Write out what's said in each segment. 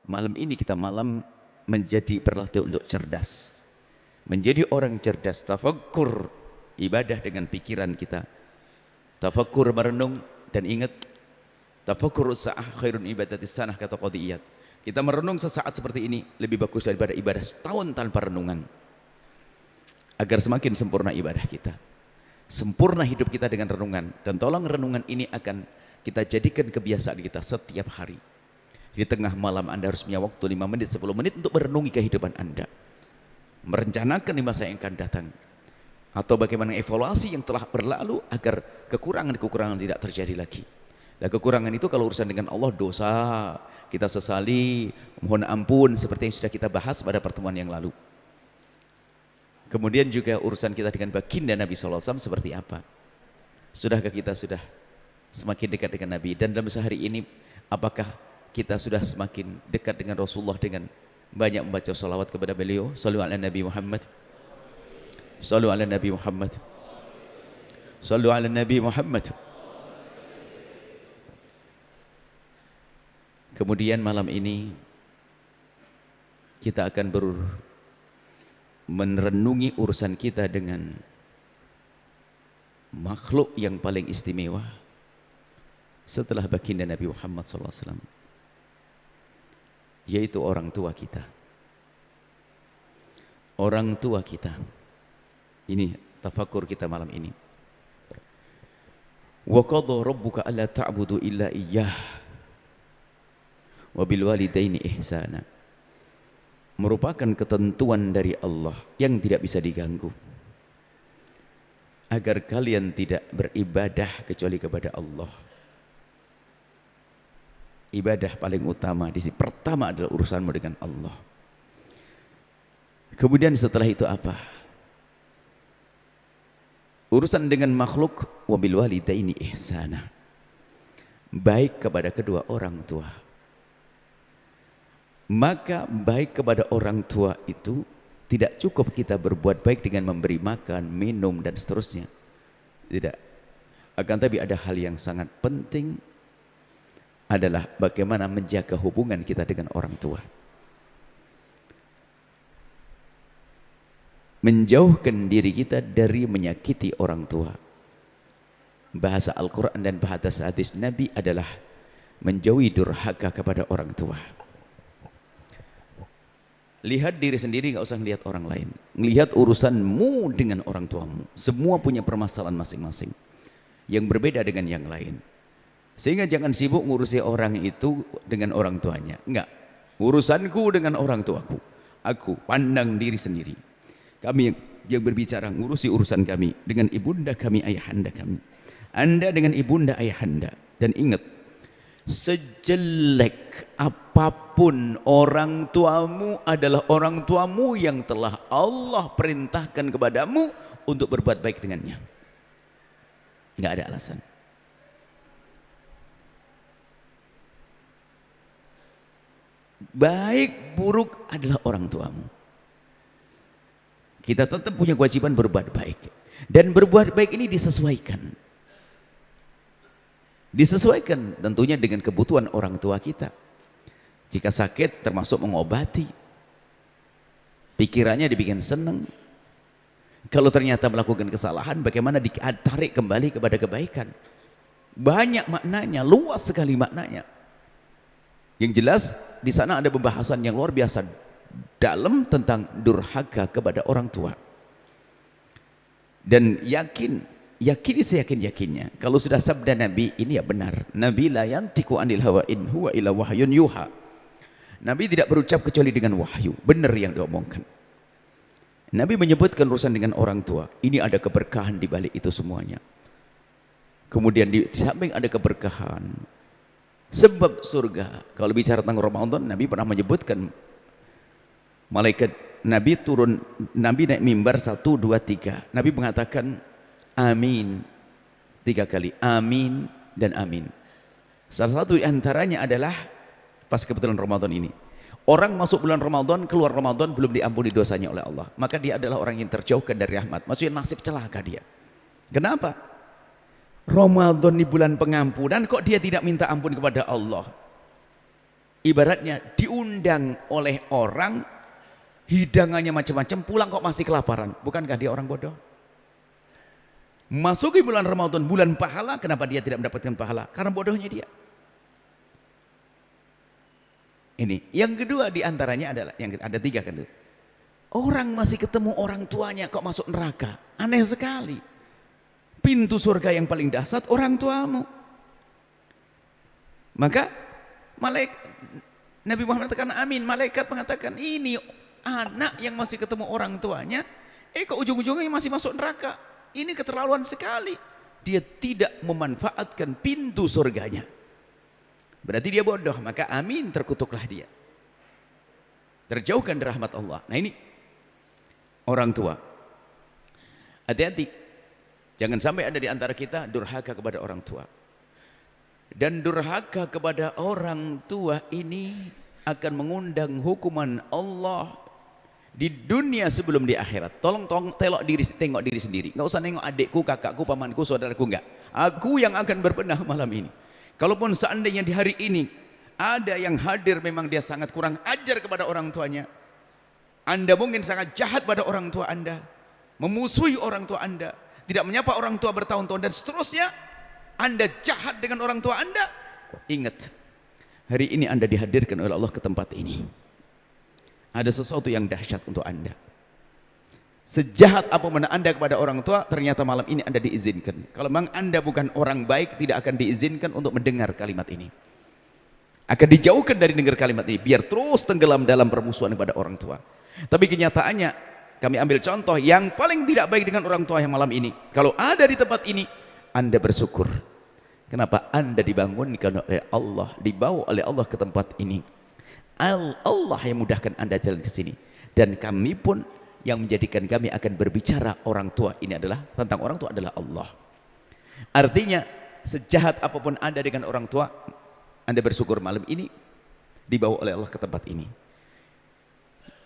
Malam ini kita malam menjadi berlatih untuk cerdas. Menjadi orang cerdas, tafakkur ibadah dengan pikiran kita. Tafakkur merenung dan ingat, tafakkur sa'ah khairun ibadatis sanah, kata Qadiyat. Kita merenung sesaat seperti ini lebih bagus daripada ibadah setahun tanpa renungan. Agar semakin sempurna ibadah kita, sempurna hidup kita dengan renungan. Dan tolong renungan ini akan kita jadikan kebiasaan kita setiap hari. Di tengah malam Anda harus punya waktu 5 menit, 10 menit untuk merenungi kehidupan Anda, merencanakan di masa yang akan datang, atau bagaimana evaluasi yang telah berlalu agar kekurangan-kekurangan tidak terjadi lagi. Dan kekurangan itu kalau urusan dengan Allah dosa, kita sesali, mohon ampun, seperti yang sudah kita bahas pada pertemuan yang lalu. Kemudian juga urusan kita dengan baginda Nabi SAW seperti apa? Sudahkah kita sudah semakin dekat dengan Nabi? Dan dalam sehari ini apakah kita sudah semakin dekat dengan Rasulullah dengan banyak membaca salawat kepada beliau? Sallu ala Nabi Muhammad, sallu ala Nabi Muhammad, sallu ala Nabi Muhammad. Kemudian malam ini kita akan merenungi urusan kita dengan makhluk yang paling istimewa setelah baginda Nabi Muhammad SAW, yaitu orang tua kita. Orang tua kita. Ini tafakur kita malam ini. Wa qadha rabbuka alla ta'budu illa iyyah wa bil walidaini ihsana. Merupakan ketentuan dari Allah yang tidak bisa diganggu, agar kalian tidak beribadah kecuali kepada Allah. Ibadah paling utama di sini pertama adalah urusanmu dengan Allah. Kemudian setelah itu apa? Urusan dengan makhluk, wabil walidaini ihsana, baik kepada kedua orang tua. Maka baik kepada orang tua itu tidak cukup kita berbuat baik dengan memberi makan, minum dan seterusnya. Tidak. Akan tapi ada hal yang sangat penting, adalah bagaimana menjaga hubungan kita dengan orang tua. Menjauhkan diri kita dari menyakiti orang tua. Bahasa Al-Quran dan bahasa hadis Nabi adalah menjauhi durhaka kepada orang tua. Lihat diri sendiri, nggak usah lihat orang lain. Melihat urusanmu dengan orang tuamu. Semua punya permasalahan masing-masing yang berbeda dengan yang lain. Sehingga jangan sibuk ngurusi orang itu dengan orang tuanya. Enggak. Urusanku dengan orang tuaku. Aku pandang diri sendiri. Kami yang berbicara ngurusi urusan kami dengan ibunda kami, ayahanda kami. Anda dengan ibunda, ayahanda. Dan ingat, sejelek apapun orang tuamu adalah orang tuamu yang telah Allah perintahkan kepadamu untuk berbuat baik dengannya. Enggak ada alasan. Baik buruk adalah orang tuamu. Kita tetap punya kewajiban berbuat baik. Dan berbuat baik ini disesuaikan. Disesuaikan tentunya dengan kebutuhan orang tua kita. Jika sakit termasuk mengobati. Pikirannya dibikin senang. Kalau ternyata melakukan kesalahan, bagaimana ditarik kembali kepada kebaikan. Banyak maknanya, luas sekali maknanya. Yang jelas di sana ada pembahasan yang luar biasa dalam tentang durhaka kepada orang tua. Dan yakini seyakin-yakinnya kalau sudah sabda Nabi ini ya benar. Nabi la yantiqu anil hawa in huwa illa wahyun yuha. Nabi tidak berucap kecuali dengan wahyu, benar yang diomongkan. Nabi menyebutkan urusan dengan orang tua, ini ada keberkahan di balik itu semuanya. Kemudian di samping ada keberkahan, sebab surga. Kalau bicara tentang Ramadan, Nabi pernah menyebutkan malaikat Nabi turun, Nabi naik mimbar 1, 2, 3. Nabi mengatakan amin 3 kali, amin dan amin. Salah satu di antaranya adalah pas kebetulan Ramadan ini. Orang masuk bulan Ramadan, keluar Ramadan belum diampuni dosanya oleh Allah. Maka dia adalah orang yang terjauhkan dari rahmat. Maksudnya nasib celaka dia. Kenapa? Ramadan di bulan pengampunan kok dia tidak minta ampun kepada Allah. Ibaratnya diundang oleh orang, hidangannya macam-macam, pulang kok masih kelaparan. Bukankah dia orang bodoh? Masuki bulan Ramadan, bulan pahala, kenapa dia tidak mendapatkan pahala? Karena bodohnya dia. Ini. Yang kedua diantaranya adalah, yang ada 3 kan itu. Orang masih ketemu orang tuanya kok masuk neraka. Aneh sekali. Pintu surga yang paling dahsyat orang tuamu. Maka Nabi Muhammad mengatakan amin. Malaikat mengatakan ini anak yang masih ketemu orang tuanya, kok ujung-ujungnya masih masuk neraka. Ini keterlaluan sekali. Dia tidak memanfaatkan pintu surganya. Berarti dia bodoh. Maka amin, terkutuklah dia. Terjauhkan dari rahmat Allah. Nah ini orang tua. Hati-hati. Jangan sampai ada di antara kita durhaka kepada orang tua. Dan durhaka kepada orang tua ini akan mengundang hukuman Allah di dunia sebelum di akhirat. Tolong tengok diri sendiri. Nggak usah nengok adikku, kakakku, pamanku, saudaraku, enggak. Aku yang akan berbenah malam ini. Kalaupun seandainya di hari ini ada yang hadir memang dia sangat kurang ajar kepada orang tuanya. Anda mungkin sangat jahat pada orang tua Anda, memusuhi orang tua Anda, tidak menyapa orang tua bertahun-tahun dan seterusnya. Anda jahat dengan orang tua Anda. Ingat, hari ini Anda dihadirkan oleh Allah ke tempat ini. Ada sesuatu yang dahsyat untuk Anda. Sejahat apapun Anda kepada orang tua, ternyata malam ini Anda diizinkan. Kalau memang Anda bukan orang baik, tidak akan diizinkan untuk mendengar kalimat ini. Akan dijauhkan dari dengar kalimat ini, biar terus tenggelam dalam permusuhan kepada orang tua. Tapi kenyataannya, kami ambil contoh yang paling tidak baik dengan orang tua yang malam ini. Kalau ada di tempat ini, Anda bersyukur. Kenapa? Anda dibangunkan oleh Allah, dibawa oleh Allah ke tempat ini. Allah yang mudahkan Anda jalan ke sini. Dan kami pun yang menjadikan kami akan berbicara orang tua ini adalah tentang orang tua adalah Allah. Artinya sejahat apapun Anda dengan orang tua, Anda bersyukur malam ini dibawa oleh Allah ke tempat ini.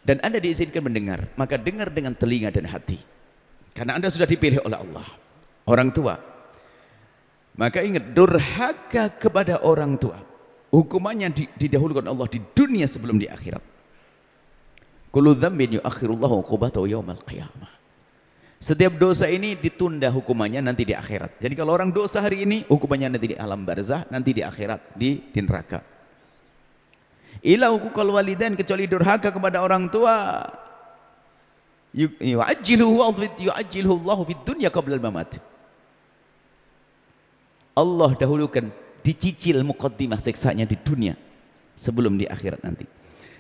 Dan Anda diizinkan mendengar, maka dengar dengan telinga dan hati. Karena Anda sudah dipilih oleh Allah. Orang tua. Maka ingat, durhaka kepada orang tua, hukumannya didahulukan Allah di dunia sebelum di akhirat. Kullu dzambin yu'akhirullahu 'uqubatahu yaumal qiyamah. Setiap dosa ini ditunda hukumannya nanti di akhirat. Jadi kalau orang dosa hari ini, hukumannya nanti di alam barzah, nanti di akhirat, di neraka. Ila uquqal walidain, kecuali durhaka kepada orang tua, yu'ajjiluhu Allahu fid dunya qabla al-mamat. Allah dahulukan, dicicil muqaddimah siksanya di dunia sebelum di akhirat nanti.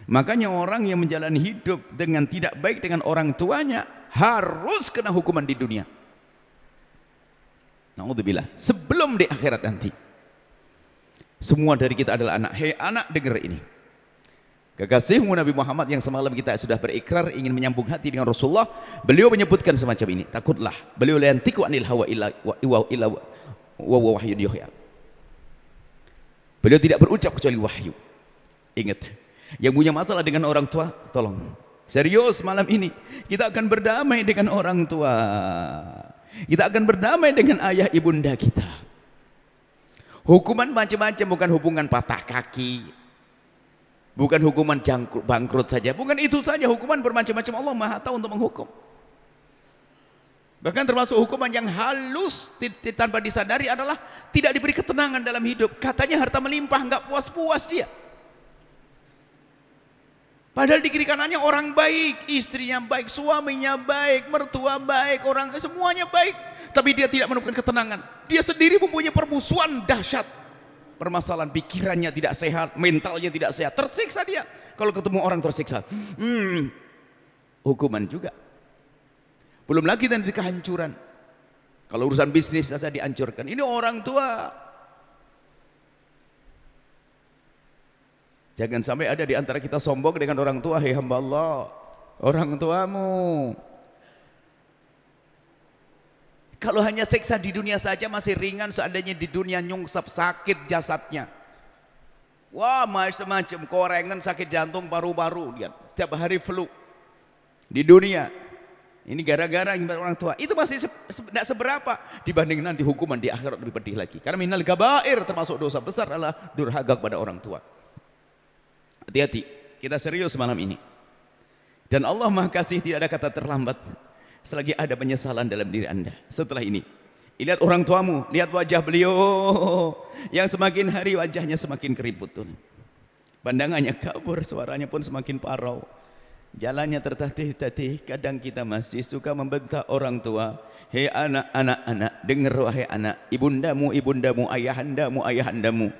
Makanya orang yang menjalani hidup dengan tidak baik dengan orang tuanya harus kena hukuman di dunia. Na'udzubillah, sebelum di akhirat nanti. Semua dari kita adalah anak. Hei anak, dengar ini. Kekasihmu Nabi Muhammad yang semalam kita sudah berikrar ingin menyambung hati dengan Rasulullah, beliau menyebutkan semacam ini. Takutlah, beliau la yantiqu anil hawa illa wa wahyun yuhya. Beliau tidak berucap kecuali wahyu. Ingat, yang punya masalah dengan orang tua, tolong serius malam ini kita akan berdamai dengan orang tua. Kita akan berdamai dengan ayah ibunda kita. Hukuman macam-macam, bukan hubungan patah kaki, bukan hukuman bangkrut saja, bukan itu saja, hukuman bermacam-macam. Allah Maha tahu untuk menghukum. Bahkan termasuk hukuman yang halus tanpa disadari adalah tidak diberi ketenangan dalam hidup. Katanya harta melimpah, nggak puas-puas dia. Padahal di kiri kanannya orang baik, istrinya baik, suaminya baik, mertua baik, orang semuanya baik. Tapi dia tidak menemukan ketenangan. Dia sendiri mempunyai permusuhan dahsyat. Permasalahan pikirannya tidak sehat, mentalnya tidak sehat, tersiksa dia. Kalau ketemu orang tersiksa, hukuman juga. Belum lagi nanti kehancuran. Kalau urusan bisnis saja dihancurkan. Ini orang tua. Jangan sampai ada di antara kita sombong dengan orang tua. Hei hamba Allah, orang tuamu. Kalau hanya siksa di dunia saja masih ringan, seandainya di dunia nyungsap sakit jasadnya. Wah, macam-macam, korengan, sakit jantung, paru-paru, lihat setiap hari flu di dunia. Ini gara-gara orang tua. Itu masih tidak seberapa dibanding nanti hukuman di akhirat lebih pedih lagi. Karena minal kabair, termasuk dosa besar adalah durhaka kepada orang tua. Hati-hati, kita serius malam ini. Dan Allah Maha Kasih, tidak ada kata terlambat selagi ada penyesalan dalam diri Anda. Setelah ini, lihat orang tuamu, lihat wajah beliau yang semakin hari wajahnya semakin keriput tuh. Pandangannya kabur, suaranya pun semakin parau. Jalannya tertatih-tatih. Kadang kita masih suka membentak orang tua. Hei anak, dengar wahai anak, ibundamu, ayahandamu.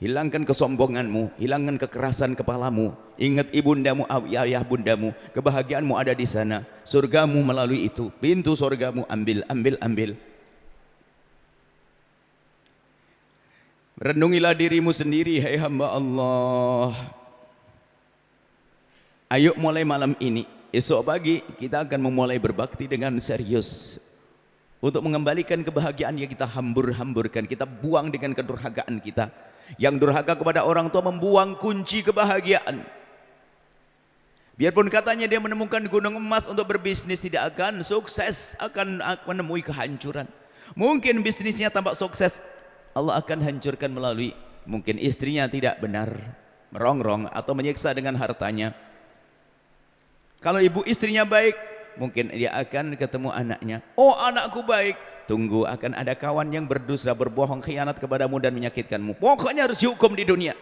Hilangkan kesombonganmu, hilangkan kekerasan kepalamu. Ingat ibundamu, ayah bundamu. Kebahagiaanmu ada di sana. Surgamu melalui itu. Pintu surgamu ambil. Renungilah dirimu sendiri, hai hamba Allah. Ayo mulai malam ini, esok pagi kita akan memulai berbakti dengan serius untuk mengembalikan kebahagiaan yang kita hambur-hamburkan. Kita buang dengan kedurhakaan kita. Yang durhaka kepada orang tua membuang kunci kebahagiaan. Biarpun katanya dia menemukan gunung emas untuk berbisnis, tidak akan sukses, akan menemui kehancuran. Mungkin bisnisnya tampak sukses, Allah akan hancurkan melalui mungkin istrinya tidak benar, merongrong atau menyiksa dengan hartanya. Kalau ibu istrinya baik, mungkin dia akan ketemu anaknya. Oh, anakku baik. Tunggu, akan ada kawan yang berdosa, berbohong, khianat kepadamu dan menyakitkanmu. Pokoknya harus dihukum di dunia.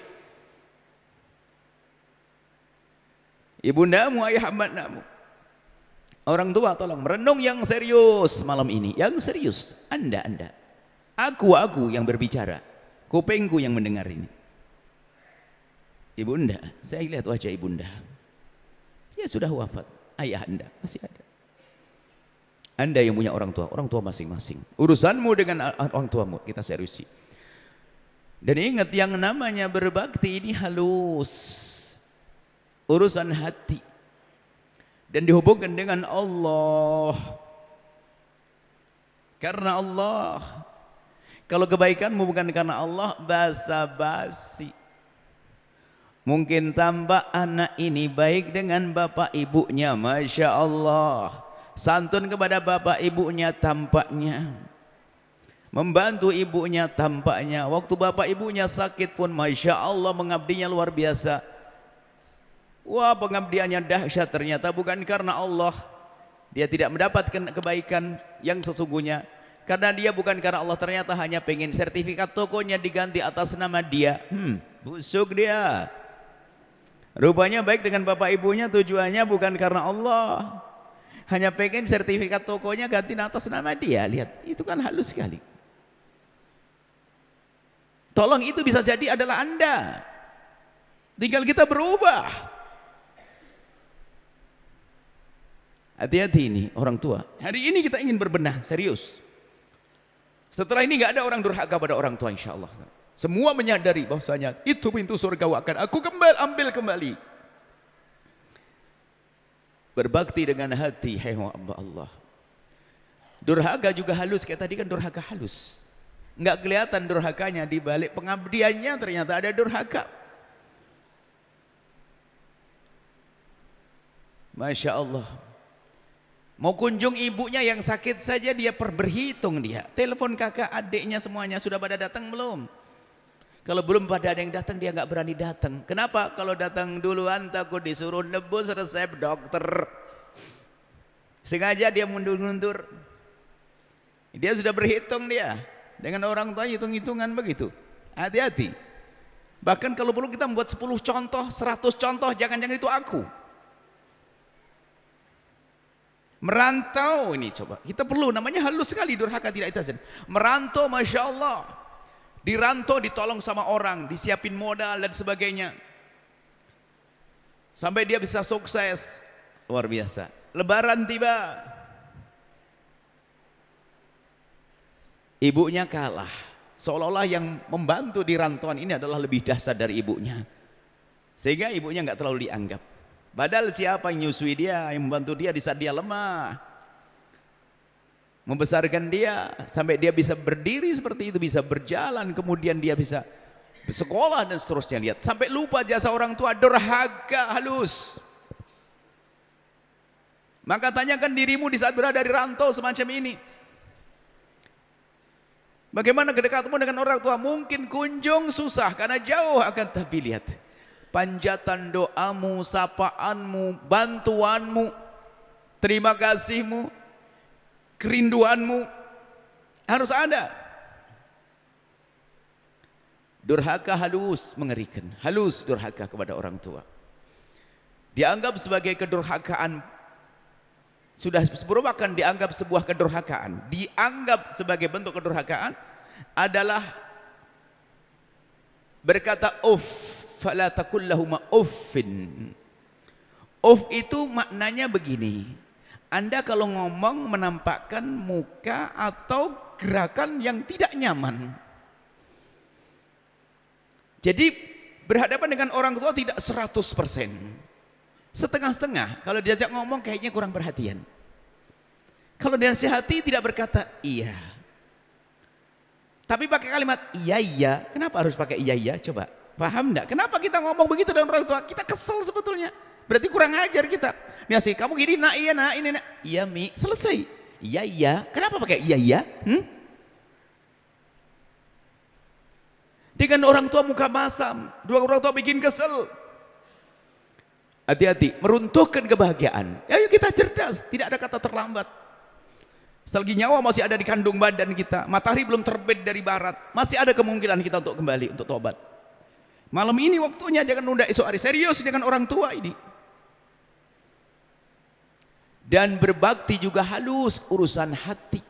Ibundamu, ayah bundamu. Orang tua tolong merenung yang serius malam ini. Yang serius, Anda. Aku yang berbicara. Kupingku yang mendengar ini. Ibunda, saya lihat wajah ibunda. Ya sudah wafat, ayah Anda masih ada. Anda yang punya orang tua masing-masing. Urusanmu dengan orang tuamu kita seriusi. Dan ingat, yang namanya berbakti ini halus. Urusan hati. Dan dihubungkan dengan Allah. Karena Allah. Kalau kebaikanmu bukan karena Allah, basa-basi. Mungkin tambah anak ini baik dengan bapak ibunya, Masya Allah. Santun kepada bapak ibunya tampaknya. Membantu ibunya tampaknya. Waktu bapak ibunya sakit pun Masya Allah mengabdinya luar biasa. Wah, pengabdiannya dahsyat, ternyata bukan karena Allah. Dia tidak mendapatkan kebaikan yang sesungguhnya. Karena dia bukan karena Allah, ternyata hanya pengen sertifikat tokonya diganti atas nama dia. Busuk dia. Rupanya baik dengan bapak ibunya tujuannya bukan karena Allah. Hanya pengen sertifikat tokonya ganti atas nama dia. Lihat, itu kan halus sekali. Tolong, itu bisa jadi adalah Anda. Tinggal kita berubah. Hati-hati ini orang tua. Hari ini kita ingin berbenah serius. Setelah ini nggak ada orang durhaka pada orang tua, insya Allah. Semua menyadari bahwasanya itu pintu surga akan aku ambil kembali. Berbakti dengan hati, hai hamba Allah. Durhaka juga halus, kayak tadi kan durhaka halus. Nggak kelihatan durhakanya, di balik pengabdiannya ternyata ada durhaka. Masya Allah. Mau kunjung ibunya yang sakit saja dia berhitung dia. Telepon kakak, adiknya semuanya sudah pada datang belum? Kalau belum pada ada yang datang, dia nggak berani datang. Kenapa? Kalau datang duluan takut disuruh nebus resep dokter. Sengaja dia mundur-mundur. Dia sudah berhitung dia. Dengan orang tua hitung-hitungan begitu. Hati-hati. Bahkan kalau perlu kita membuat 10 contoh, 100 contoh, jangan-jangan itu aku. Merantau ini coba. Kita perlu, namanya halus sekali, durhaka tidak itasan. Merantau, Masya Allah. Dirantau, ditolong sama orang, disiapin modal dan sebagainya. Sampai dia bisa sukses. Luar biasa. Lebaran tiba. Ibunya kalah. Seolah-olah yang membantu di rantauan ini adalah lebih dahsyat dari ibunya. Sehingga ibunya nggak terlalu dianggap. Padahal siapa yang nyusui dia, yang membantu dia di saat dia lemah. Membesarkan dia sampai dia bisa berdiri seperti itu, bisa berjalan, kemudian dia bisa sekolah dan seterusnya. Lihat, sampai lupa jasa orang tua, durhaka halus. Maka tanyakan dirimu di saat berada di rantau semacam ini. Bagaimana kedekatmu dengan orang tua? Mungkin kunjung susah karena jauh, akan tapi lihat, panjatan doamu, sapaanmu, bantuanmu, terima kasihmu, kerinduanmu harus ada. Durhaka halus mengerikan, halus durhaka kepada orang tua. Dianggap sebagai kedurhakaan, sudah merupakan dianggap sebuah kedurhakaan. Dianggap sebagai bentuk kedurhakaan adalah berkata uff, fala taqul lahuma uffin. Uff itu maknanya begini. Anda kalau ngomong menampakkan muka atau gerakan yang tidak nyaman. Jadi berhadapan dengan orang tua tidak 100%. Setengah-setengah. Kalau diajak ngomong kayaknya kurang perhatian. Kalau dinasihati tidak berkata iya. Tapi pakai kalimat iya iya. Kenapa harus pakai iya iya? Coba paham enggak? Kenapa kita ngomong begitu dengan orang tua? Kita kesel sebetulnya. Berarti kurang ajar kita. Nih sih kamu gini nak iya nak ini nak. Iya Mi, selesai. Iya iya. Kenapa pakai iya iya? Dengan orang tua muka masam, dua orang tua bikin kesel. Hati-hati, meruntuhkan kebahagiaan. Ayo kita cerdas, tidak ada kata terlambat. Selagi nyawa masih ada di kandung badan kita, matahari belum terbit dari barat, masih ada kemungkinan kita untuk kembali, untuk tobat. Malam ini waktunya, jangan nunda esok hari. Serius dengan orang tua ini. Dan berbakti juga halus urusan hati.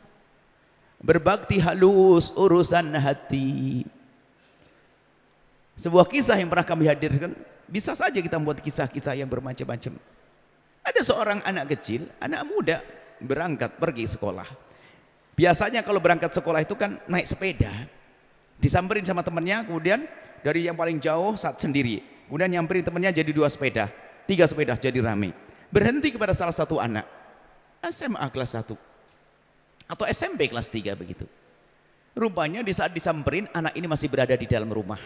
Berbakti halus urusan hati. Sebuah kisah yang pernah kami hadirkan, bisa saja kita membuat kisah-kisah yang bermacam-macam. Ada seorang anak kecil, anak muda, berangkat pergi sekolah. Biasanya kalau berangkat sekolah itu kan naik sepeda, disamperin sama temannya, kemudian dari yang paling jauh saat sendiri, kemudian nyamperin temannya jadi 2 sepeda, 3 sepeda jadi rame. Berhenti kepada salah satu anak SMA kelas 1 atau SMP kelas 3 begitu. Rupanya di saat disamperin, anak ini masih berada di dalam rumah,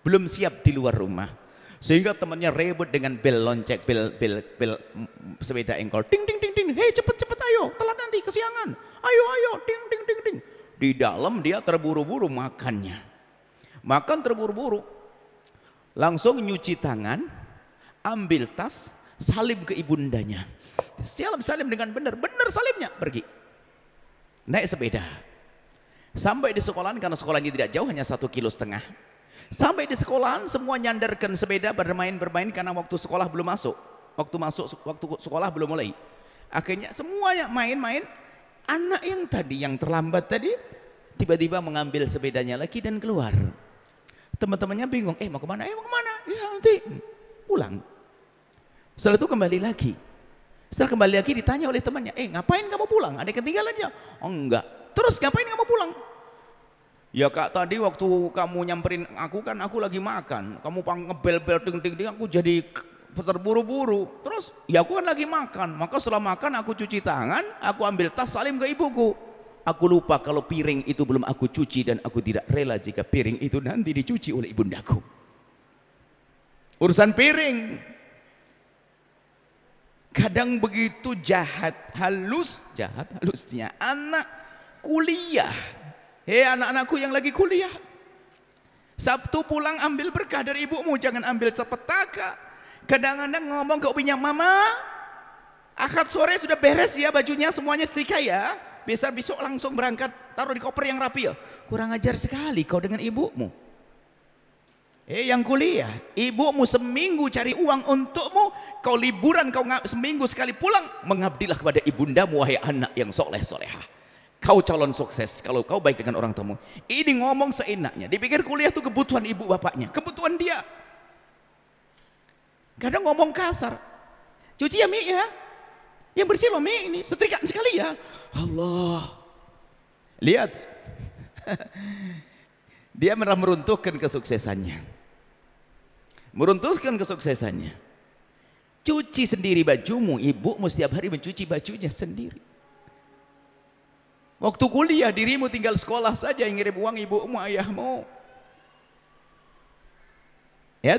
belum siap di luar rumah, sehingga temannya ribut dengan bel lonceng, bel sepeda engkol, ting ting ting ting, hei cepet ayo, telat nanti kesiangan, ayo ting ting ting ting. Di dalam dia terburu-buru makannya, makan terburu-buru, langsung nyuci tangan, ambil tas, salim ke ibundanya, salim dengan benar salimnya, pergi naik sepeda sampai di sekolahan, karena sekolahnya tidak jauh, hanya 1,5 kilo. Sampai di sekolahan semua nyandarkan sepeda, bermain karena waktu sekolah belum masuk, waktu sekolah belum mulai. Akhirnya semuanya main-main. Anak yang tadi yang terlambat tadi tiba-tiba mengambil sepedanya lagi dan keluar. Teman-temannya bingung, mau kemana? Mau kemana? Ya nanti pulang. Setelah itu kembali lagi. Setelah kembali lagi ditanya oleh temannya, ngapain kamu pulang? Ada ketinggalan ya? Oh enggak. Terus ngapain kamu pulang? Ya kak, tadi waktu kamu nyamperin aku kan aku lagi makan, kamu ngebel-bel ting-ting, aku jadi terburu-buru. Terus ya aku kan lagi makan, maka setelah makan aku cuci tangan, aku ambil tas salim ke ibuku. Aku lupa kalau piring itu belum aku cuci, dan aku tidak rela jika piring itu nanti dicuci oleh ibundaku. Urusan piring. Kadang begitu halusnya anak kuliah. Hei anak-anakku yang lagi kuliah, Sabtu pulang ambil berkah dari ibumu, jangan ambil petaka. Kadang-kadang ngomong ke upinya, mama, Ahad sore sudah beres ya bajunya, semuanya setrika ya, besok langsung berangkat, taruh di koper yang rapi ya. Kurang ajar sekali kau dengan ibumu. Yang kuliah, ibumu seminggu cari uang untukmu, kau liburan, kau seminggu sekali pulang, mengabdilah kepada ibundamu, wahai anak yang soleh-solehah. Kau calon sukses kalau kau baik dengan orang tamu. Ini ngomong seenaknya, dipikir kuliah itu kebutuhan ibu bapaknya, kebutuhan dia. Kadang ngomong kasar, cuci ya Mi ya, yang bersih loh Mi, ini setrika sekali ya. Allah, lihat dia malah meruntuhkan kesuksesannya, Cuci sendiri bajumu, ibumu setiap hari mencuci bajunya sendiri. Waktu kuliah dirimu tinggal sekolah saja, yang ngirim uang ibumu, ayahmu. Ya,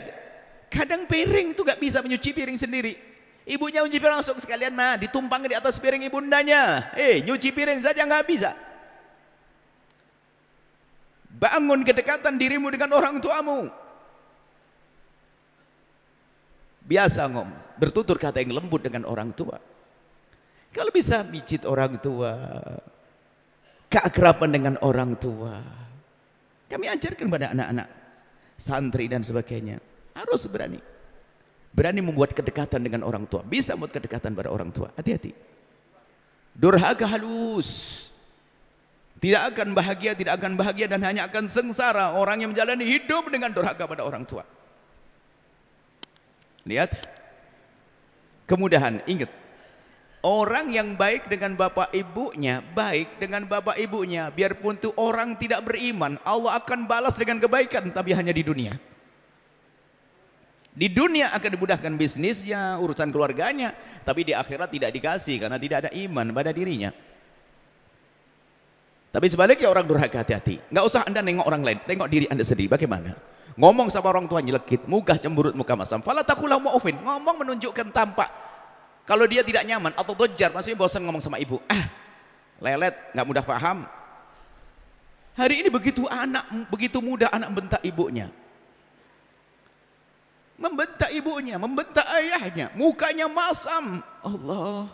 kadang piring itu gak bisa menyuci piring sendiri. Ibunya nyuci piring langsung sekalian ditumpang di atas piring ibundanya. Nyuci piring saja gak bisa. Bangun kedekatan dirimu dengan orang tuamu. biasa bertutur kata yang lembut dengan orang tua. Kalau bisa mijit orang tua, keakraban dengan orang tua. Kami ajarkan pada anak-anak santri dan sebagainya, harus berani membuat kedekatan dengan orang tua. Bisa membuat kedekatan pada orang tua. Hati-hati. Durhaka halus, tidak akan bahagia dan hanya akan sengsara orang yang menjalani hidup dengan durhaka pada orang tua. Lihat kemudahan. Ingat, orang yang baik dengan bapak ibunya, biarpun itu orang tidak beriman, Allah akan balas dengan kebaikan, tapi hanya di dunia. Di dunia akan dimudahkan bisnisnya, urusan keluarganya, tapi di akhirat tidak dikasih karena tidak ada iman pada dirinya. Tapi sebaliknya orang durhaka, hati-hati. Nggak usah Anda nengok orang lain, tengok diri Anda sendiri. Bagaimana? Ngomong sama orang tua nyelekit, muka cemburut, muka masam. Fala taqulahu mu'ufin. Ngomong menunjukkan tampak. Kalau dia tidak nyaman atau dojar, maksudnya bosan ngomong sama ibu. Lelet, nggak mudah paham. Hari ini begitu mudah anak membentak ibunya. Membentak ibunya, membentak ayahnya, mukanya masam. Allah.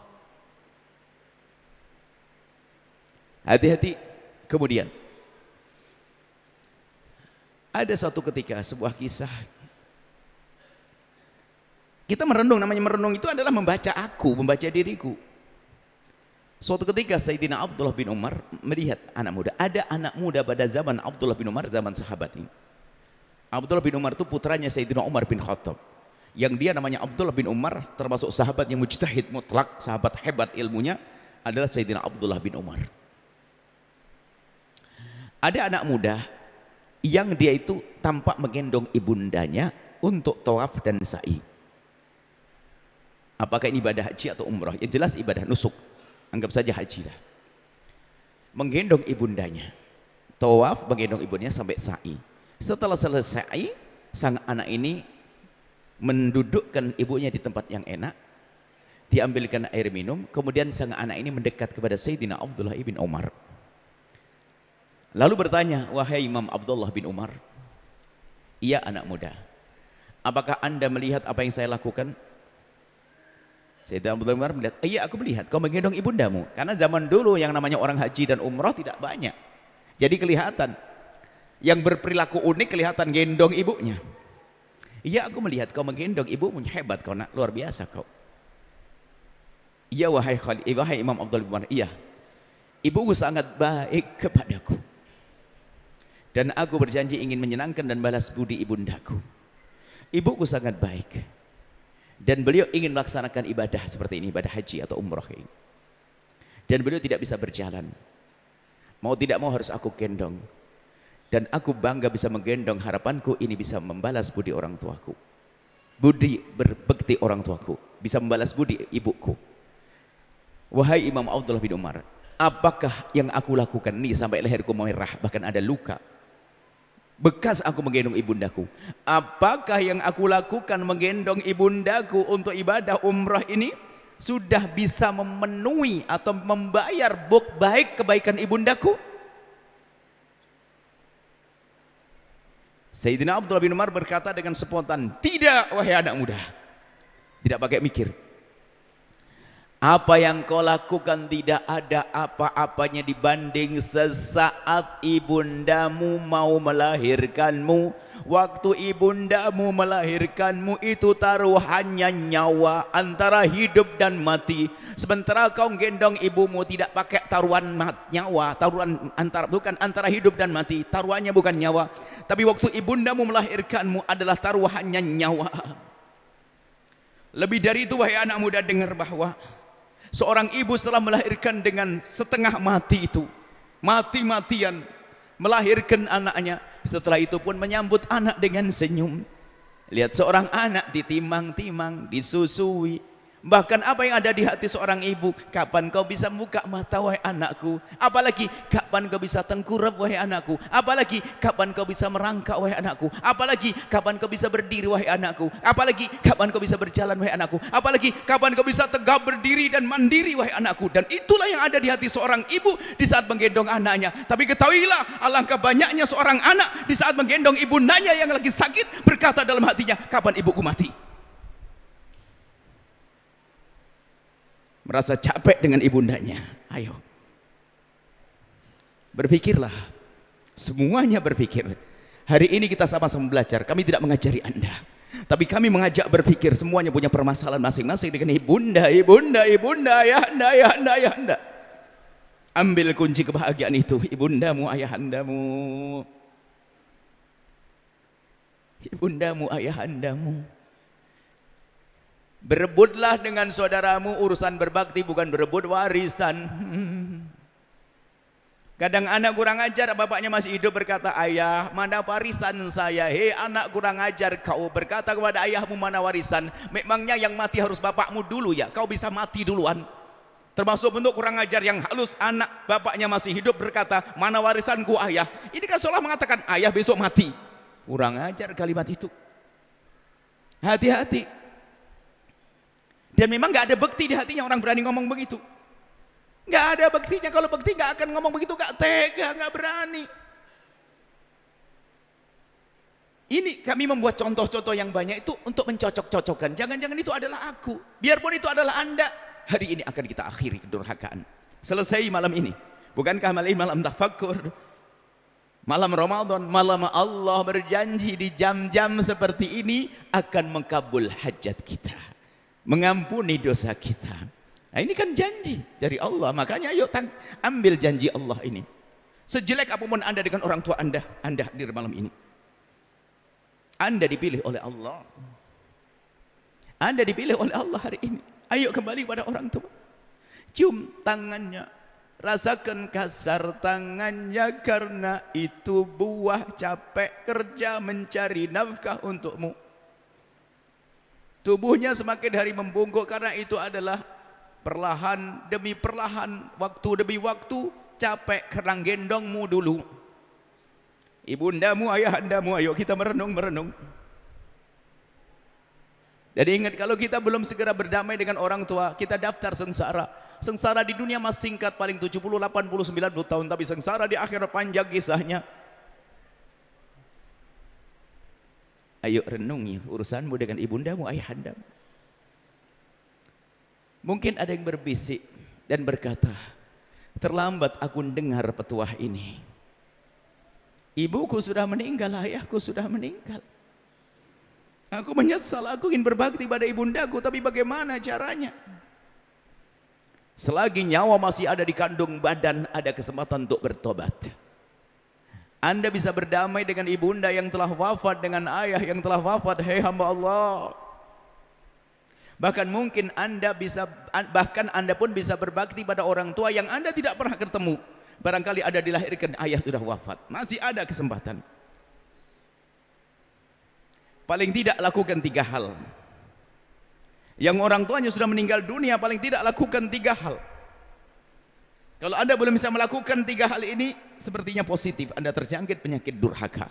Hati-hati. Kemudian ada suatu ketika sebuah kisah, kita merenung. Namanya merenung itu adalah membaca diriku. Suatu ketika Sayyidina Abdullah bin Umar melihat anak muda. Ada anak muda pada zaman Abdullah bin Umar, zaman sahabat ini. Abdullah bin Umar itu putranya Sayyidina Umar bin Khattab, yang dia namanya Abdullah bin Umar, termasuk sahabat yang mujtahid mutlak, sahabat hebat ilmunya adalah Sayyidina Abdullah bin Umar. Ada anak muda yang dia itu tampak menggendong ibundanya untuk tawaf dan sa'i. Apakah ini ibadah haji atau umrah? Yang jelas ibadah nusuk, anggap saja haji lah. Menggendong ibundanya, tawaf, menggendong ibundanya sampai sa'i. Setelah selesai, sang anak ini mendudukkan ibunya di tempat yang enak, diambilkan air minum, kemudian sang anak ini mendekat kepada Sayyidina Abdullah bin Umar, lalu bertanya, wahai Imam Abdullah bin Umar, iya anak muda, apakah anda melihat apa yang saya lakukan? Sayyidina Abdullah bin Umar melihat, iya aku melihat kau menggendong ibundamu. Karena zaman dulu yang namanya orang haji dan umrah tidak banyak, jadi kelihatan yang berperilaku unik, kelihatan gendong ibunya. Iya aku melihat kau menggendong ibumu, hebat kau nak, luar biasa kau. Iya wahai Imam Abdullah bin Umar, iya ibuku sangat baik kepadaku, dan aku berjanji ingin menyenangkan dan balas budi ibundaku. Ibuku sangat baik, dan beliau ingin melaksanakan ibadah seperti ini, ibadah haji atau umrah ini. Dan beliau tidak bisa berjalan, mau tidak mau harus aku gendong. Dan aku bangga bisa menggendong, harapanku ini bisa membalas budi orang tuaku, budi berbekti orang tuaku, bisa membalas budi ibuku. Wahai Imam Abdullah bin Umar, apakah yang aku lakukan ini sampai leherku merah, bahkan ada luka bekas aku menggendong ibundaku? Apakah yang aku lakukan menggendong ibundaku untuk ibadah umrah ini sudah bisa memenuhi atau membayar baik kebaikan ibundaku? Sayyidina Abdullah bin Umar berkata dengan spontan, tidak wahai anak muda. Tidak pakai mikir. Apa yang kau lakukan tidak ada apa-apanya dibanding sesaat ibundamu mau melahirkanmu. Waktu ibundamu melahirkanmu itu taruhannya nyawa, antara hidup dan mati. Sementara kau gendong ibumu tidak pakai taruhan nyawa, taruhan bukan antara hidup dan mati, taruhannya bukan nyawa. Tapi waktu ibundamu melahirkanmu adalah taruhannya nyawa. Lebih dari itu wahai anak muda, dengar bahwa seorang ibu setelah melahirkan dengan setengah mati itu, mati-matian melahirkan anaknya, setelah itu pun menyambut anak dengan senyum. Lihat seorang anak ditimang-timang, disusui. Bahkan apa yang ada di hati seorang ibu, kapan kau bisa buka mata wahai anakku? Apalagi kapan kau bisa tengkurap wahai anakku? Apalagi kapan kau bisa merangkak wahai anakku? Apalagi kapan kau bisa berdiri wahai anakku? Apalagi kapan kau bisa berjalan wahai anakku? Apalagi kapan kau bisa tegak berdiri dan mandiri wahai anakku? Dan itulah yang ada di hati seorang ibu di saat menggendong anaknya. Tapi ketahuilah, alangkah banyaknya seorang anak di saat menggendong ibundanya yang lagi sakit berkata dalam hatinya, kapan ibuku mati? merasa capek dengan ibundanya. Ayo, berpikirlah, semuanya berpikir. Hari ini kita sama-sama belajar. Kami tidak mengajari Anda, tapi kami mengajak berpikir. Semuanya punya permasalahan masing-masing dengan ibunda, ayahanda, ayahanda. Ambil kunci kebahagiaan itu, ibundamu, ayahandamu. Ibundamu, ayahandamu. Berebutlah dengan saudaramu. Urusan berbakti bukan berebut warisan. Kadang anak kurang ajar, bapaknya masih hidup, berkata, ayah, mana warisan saya? Hei anak kurang ajar kau, berkata kepada ayahmu, mana warisan? Memangnya yang mati harus bapakmu dulu ya? Kau bisa mati duluan. Termasuk bentuk kurang ajar yang halus. Anak bapaknya masih hidup berkata, mana warisanku ayah? Ini kan seolah mengatakan ayah besok mati. Kurang ajar kalimat itu. Hati-hati. Dan memang gak ada bekti di hatinya orang berani ngomong begitu. Gak ada bektinya. Kalau bekti gak akan ngomong begitu, gak tega, gak berani. Ini kami membuat contoh-contoh yang banyak itu untuk mencocok-cocokkan. Jangan-jangan itu adalah aku, biarpun itu adalah Anda. Hari ini akan kita akhiri kedurhakaan. Selesai malam ini. Bukankah malam ini malam tafakkur, malam Ramadan, malam Allah berjanji di jam-jam seperti ini akan mengkabul hajat kita, mengampuni dosa kita. Nah, ini kan janji dari Allah. Makanya ayo ambil janji Allah ini. Sejelek apapun Anda dengan orang tua Anda hadir malam ini. Anda dipilih oleh Allah. Anda dipilih oleh Allah hari ini. Ayo kembali pada orang tua. Cium tangannya, rasakan kasar tangannya, karena itu buah capek kerja mencari nafkah untukmu. Tubuhnya semakin hari membungkuk karena itu adalah perlahan demi perlahan, waktu demi waktu, capek karena gendongmu dulu. Ibundamu, ayahandamu, ayo kita merenung. Jadi ingat, kalau kita belum segera berdamai dengan orang tua, kita daftar sengsara. Sengsara di dunia masih singkat, paling 70, 80, 90 tahun, tapi sengsara di akhirat panjang kisahnya. Ayo renungi urusanmu dengan ibundamu, ayahandamu. Mungkin ada yang berbisik dan berkata, terlambat aku dengar petuah ini. Ibuku sudah meninggal, ayahku sudah meninggal. Aku menyesal, aku ingin berbakti pada ibundaku, tapi bagaimana caranya? Selagi nyawa masih ada di kandung badan, ada kesempatan untuk bertobat. Anda bisa berdamai dengan ibunda yang telah wafat, dengan ayah yang telah wafat. Hei hamba Allah. Bahkan mungkin bahkan Anda pun bisa berbakti pada orang tua yang Anda tidak pernah ketemu. Barangkali Anda dilahirkan, ayah sudah wafat. Masih ada kesempatan. Paling tidak lakukan 3 hal. Yang orang tuanya sudah meninggal dunia, paling tidak lakukan 3 hal. Kalau Anda belum bisa melakukan 3 hal ini, sepertinya positif Anda terjangkit penyakit durhaka.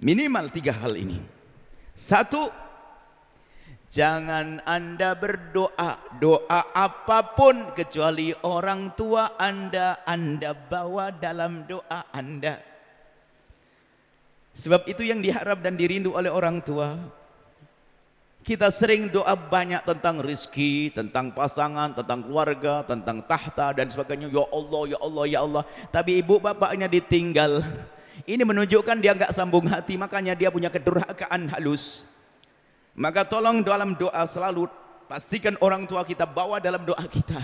Minimal 3 hal ini. 1, jangan Anda berdoa doa apapun kecuali orang tua Anda bawa dalam doa Anda. Sebab itu yang diharap dan dirindu oleh orang tua. Kita sering doa banyak tentang rezeki, tentang pasangan, tentang keluarga, tentang tahta dan sebagainya. Ya Allah, ya Allah, ya Allah. Tapi ibu bapaknya ditinggal. Ini menunjukkan dia nggak sambung hati, makanya dia punya kedurhakaan halus. Maka tolong dalam doa selalu pastikan orang tua kita bawa dalam doa kita.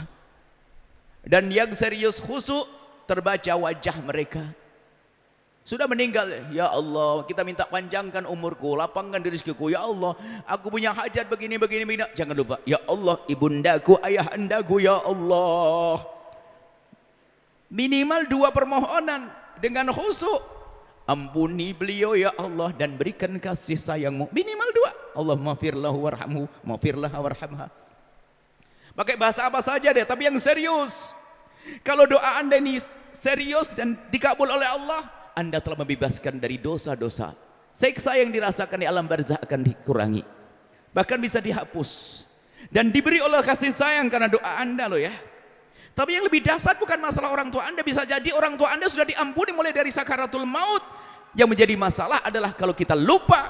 Dan yang serius khusyuk terbaca wajah mereka. Sudah meninggal, ya Allah, kita minta panjangkan umurku, lapangkan rezekiku, ya Allah, aku punya hajat begini. Jangan lupa, ya Allah, ibundaku, ayahandaku, ya Allah. Minimal 2 permohonan dengan khusyuk. Ampuni beliau ya Allah dan berikan kasih sayangmu. Minimal 2. Allahumma firlahu warhamhu, maghfirlah warhamha. Pakai bahasa apa saja deh, tapi yang serius. Kalau doa Anda ini serius dan dikabul oleh Allah, Anda telah membebaskan dari dosa-dosa. Siksa yang dirasakan di alam barzakh akan dikurangi. Bahkan bisa dihapus. Dan diberi oleh kasih sayang karena doa Anda loh ya. Tapi yang lebih dahsyat bukan masalah orang tua Anda. Bisa jadi orang tua Anda sudah diampuni mulai dari sakaratul maut. Yang menjadi masalah adalah kalau kita lupa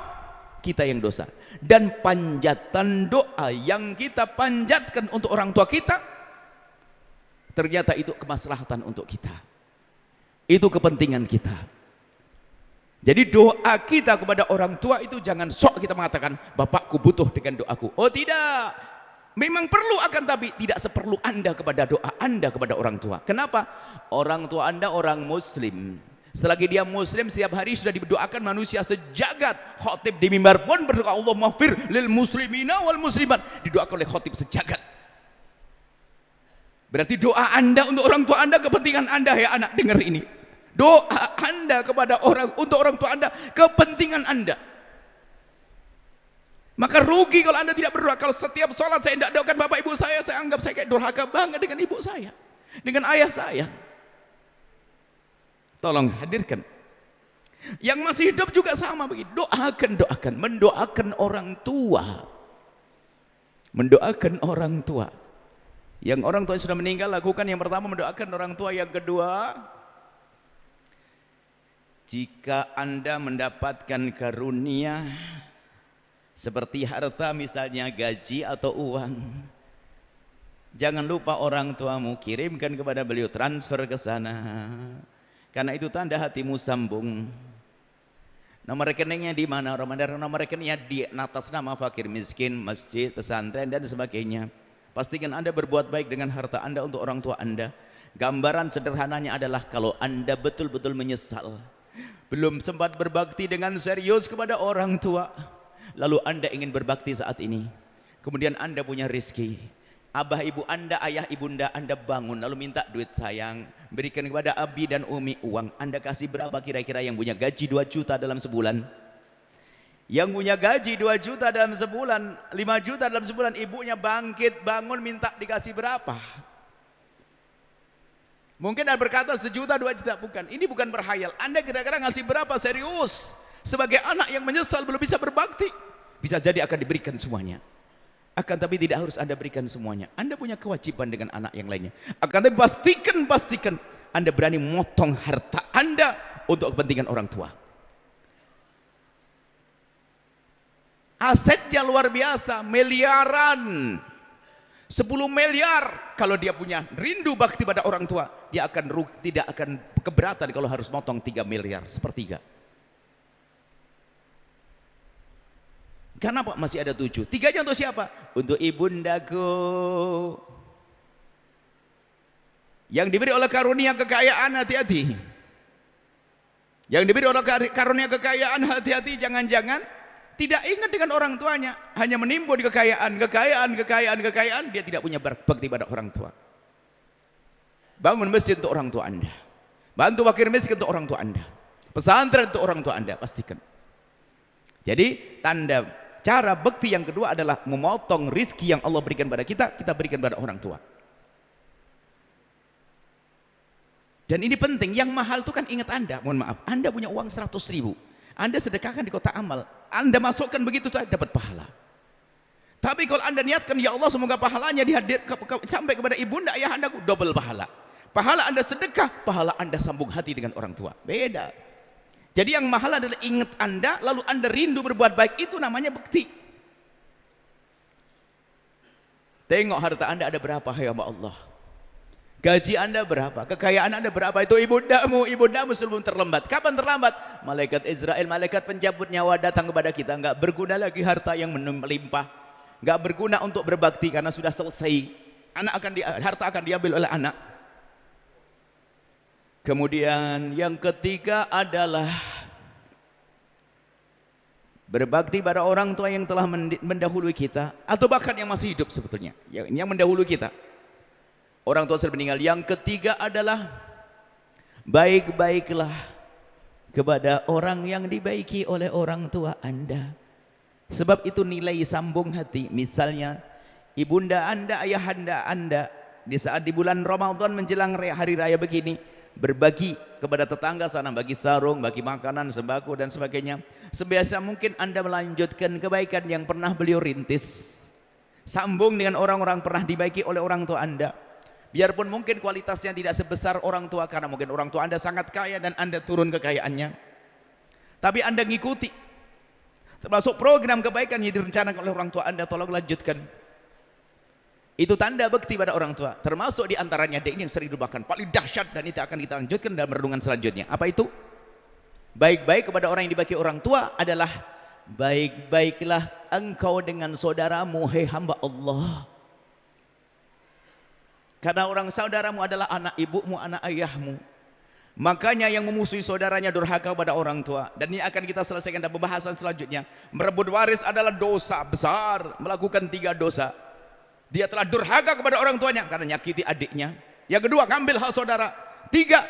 kita yang dosa. Dan panjatan doa yang kita panjatkan untuk orang tua kita, ternyata itu kemaslahatan untuk kita, itu kepentingan kita. Jadi doa kita kepada orang tua itu jangan sok kita mengatakan bapakku butuh dengan doaku. Oh tidak, memang perlu, akan tapi tidak seperlu Anda kepada doa Anda kepada orang tua. Kenapa? Orang tua Anda orang muslim. Selagi dia muslim, setiap hari sudah didoakan manusia sejagat. Khotib di mimbar pun berdoa, Allahumma ighfir lil muslimina wal muslimat, didoakan oleh khotib sejagat. Berarti doa Anda untuk orang tua Anda kepentingan Anda, ya anak, dengar ini. Doa Anda kepada untuk orang tua Anda kepentingan Anda. Maka rugi kalau Anda tidak berdoa. Kalau setiap sholat saya tidak doakan bapak ibu saya anggap saya kayak durhaka banget dengan ibu saya, dengan ayah saya. Tolong hadirkan. Yang masih hidup juga sama begitu. Doakan, mendoakan orang tua. Mendoakan orang tua. Yang orang tua yang sudah meninggal lakukan yang pertama mendoakan orang tua. Yang kedua, jika Anda mendapatkan karunia seperti harta, misalnya gaji atau uang, jangan lupa orang tuamu, kirimkan kepada beliau, transfer ke sana. Karena itu tanda hatimu sambung. Nomor rekeningnya di mana? Nomor rekeningnya di atas nama fakir miskin, masjid, pesantren dan sebagainya. Pastikan Anda berbuat baik dengan harta Anda untuk orang tua Anda. Gambaran sederhananya adalah kalau Anda betul-betul menyesal, belum sempat berbakti dengan serius kepada orang tua, lalu Anda ingin berbakti saat ini, kemudian Anda punya rezeki, abah ibu Anda, ayah ibunda Anda bangun lalu minta duit, sayang berikan kepada abi dan umi uang. Anda kasih berapa kira-kira? Yang punya gaji 2 juta dalam sebulan, yang punya gaji 2 juta dalam sebulan, 5 juta dalam sebulan, ibunya bangkit bangun minta dikasih berapa? Mungkin Anda berkata 1 juta 2 juta, bukan, ini bukan berhayal. Anda kira-kira ngasih berapa serius? Sebagai anak yang menyesal belum bisa berbakti, bisa jadi akan diberikan semuanya. Akan tapi tidak harus Anda berikan semuanya. Anda punya kewajiban dengan anak yang lainnya. Akan tapi pastikan Anda berani motong harta Anda untuk kepentingan orang tua. Asetnya luar biasa, miliaran. 10 miliar, kalau dia punya rindu bakti pada orang tua, dia tidak akan keberatan kalau harus motong 3 miliar, sepertiga. Karena Pak masih ada 7. 3-nya untuk siapa? Untuk ibundaku yang diberi oleh karunia kekayaan, hati-hati. Yang diberi oleh karunia kekayaan, hati-hati, jangan-jangan tidak ingat dengan orang tuanya, hanya menimbun kekayaan, dia tidak punya berbakti pada orang tua. Bangun masjid untuk orang tua Anda, bantu fakir miskin untuk orang tua Anda, pesantren untuk orang tua Anda, pastikan. Jadi cara bakti yang kedua adalah memotong rizki yang Allah berikan pada kita berikan pada orang tua. Dan ini penting, yang mahal itu kan ingat Anda, mohon maaf, Anda punya uang 100.000, Anda sedekahkan di kotak amal, Anda masukkan begitu saja dapat pahala. Tapi kalau Anda niatkan, ya Allah semoga pahalanya sampai kepada ibunda ayah Anda, double pahala. Pahala Anda sedekah, pahala Anda sambung hati dengan orang tua, beda. Jadi yang mahal adalah ingat Anda, lalu Anda rindu berbuat baik, itu namanya bakti. Tengok harta Anda ada berapa, ya Allah. Gaji Anda berapa, kekayaan Anda berapa, itu ibundamu sebelum terlambat. Kapan terlambat? Malaikat Israel, malaikat penjabut nyawa datang kepada kita, enggak berguna lagi harta yang melimpah, enggak berguna untuk berbakti karena sudah selesai. Harta akan diambil oleh anak. Kemudian yang ketiga adalah berbakti pada orang tua yang telah mendahului kita, atau bahkan yang masih hidup sebetulnya, yang mendahului kita. Orang tua sudah meninggal. Yang ketiga adalah baik-baiklah kepada orang yang dibaiki oleh orang tua Anda. Sebab itu nilai sambung hati. Misalnya ibunda Anda, ayahanda Anda di saat di bulan Ramadan menjelang hari raya begini, berbagi kepada tetangga sana, bagi sarung, bagi makanan, sembako dan sebagainya. Sebisa mungkin Anda melanjutkan kebaikan yang pernah beliau rintis. Sambung dengan orang-orang pernah dibaiki oleh orang tua Anda. Biarpun mungkin kualitasnya tidak sebesar orang tua, karena mungkin orang tua Anda sangat kaya dan Anda turun kekayaannya, tapi Anda ngikuti. Termasuk program kebaikan yang direncanakan oleh orang tua Anda, tolong lanjutkan. Itu tanda bakti pada orang tua. Termasuk diantaranya ini yang sering dilupakan, paling dahsyat, dan itu akan kita lanjutkan dalam renungan selanjutnya. Apa itu? Baik-baik kepada orang yang dibagi orang tua adalah baik-baiklah engkau dengan saudaramu, hai hamba Allah. Karena orang saudaramu adalah anak ibumu, anak ayahmu. Makanya yang memusuhi saudaranya durhaka pada orang tua. Dan ini akan kita selesaikan dalam pembahasan selanjutnya. Merebut waris adalah dosa besar. Melakukan 3 dosa. Dia telah durhaka kepada orang tuanya karena nyakiti adiknya. Yang kedua, ngambil hak saudara. 3,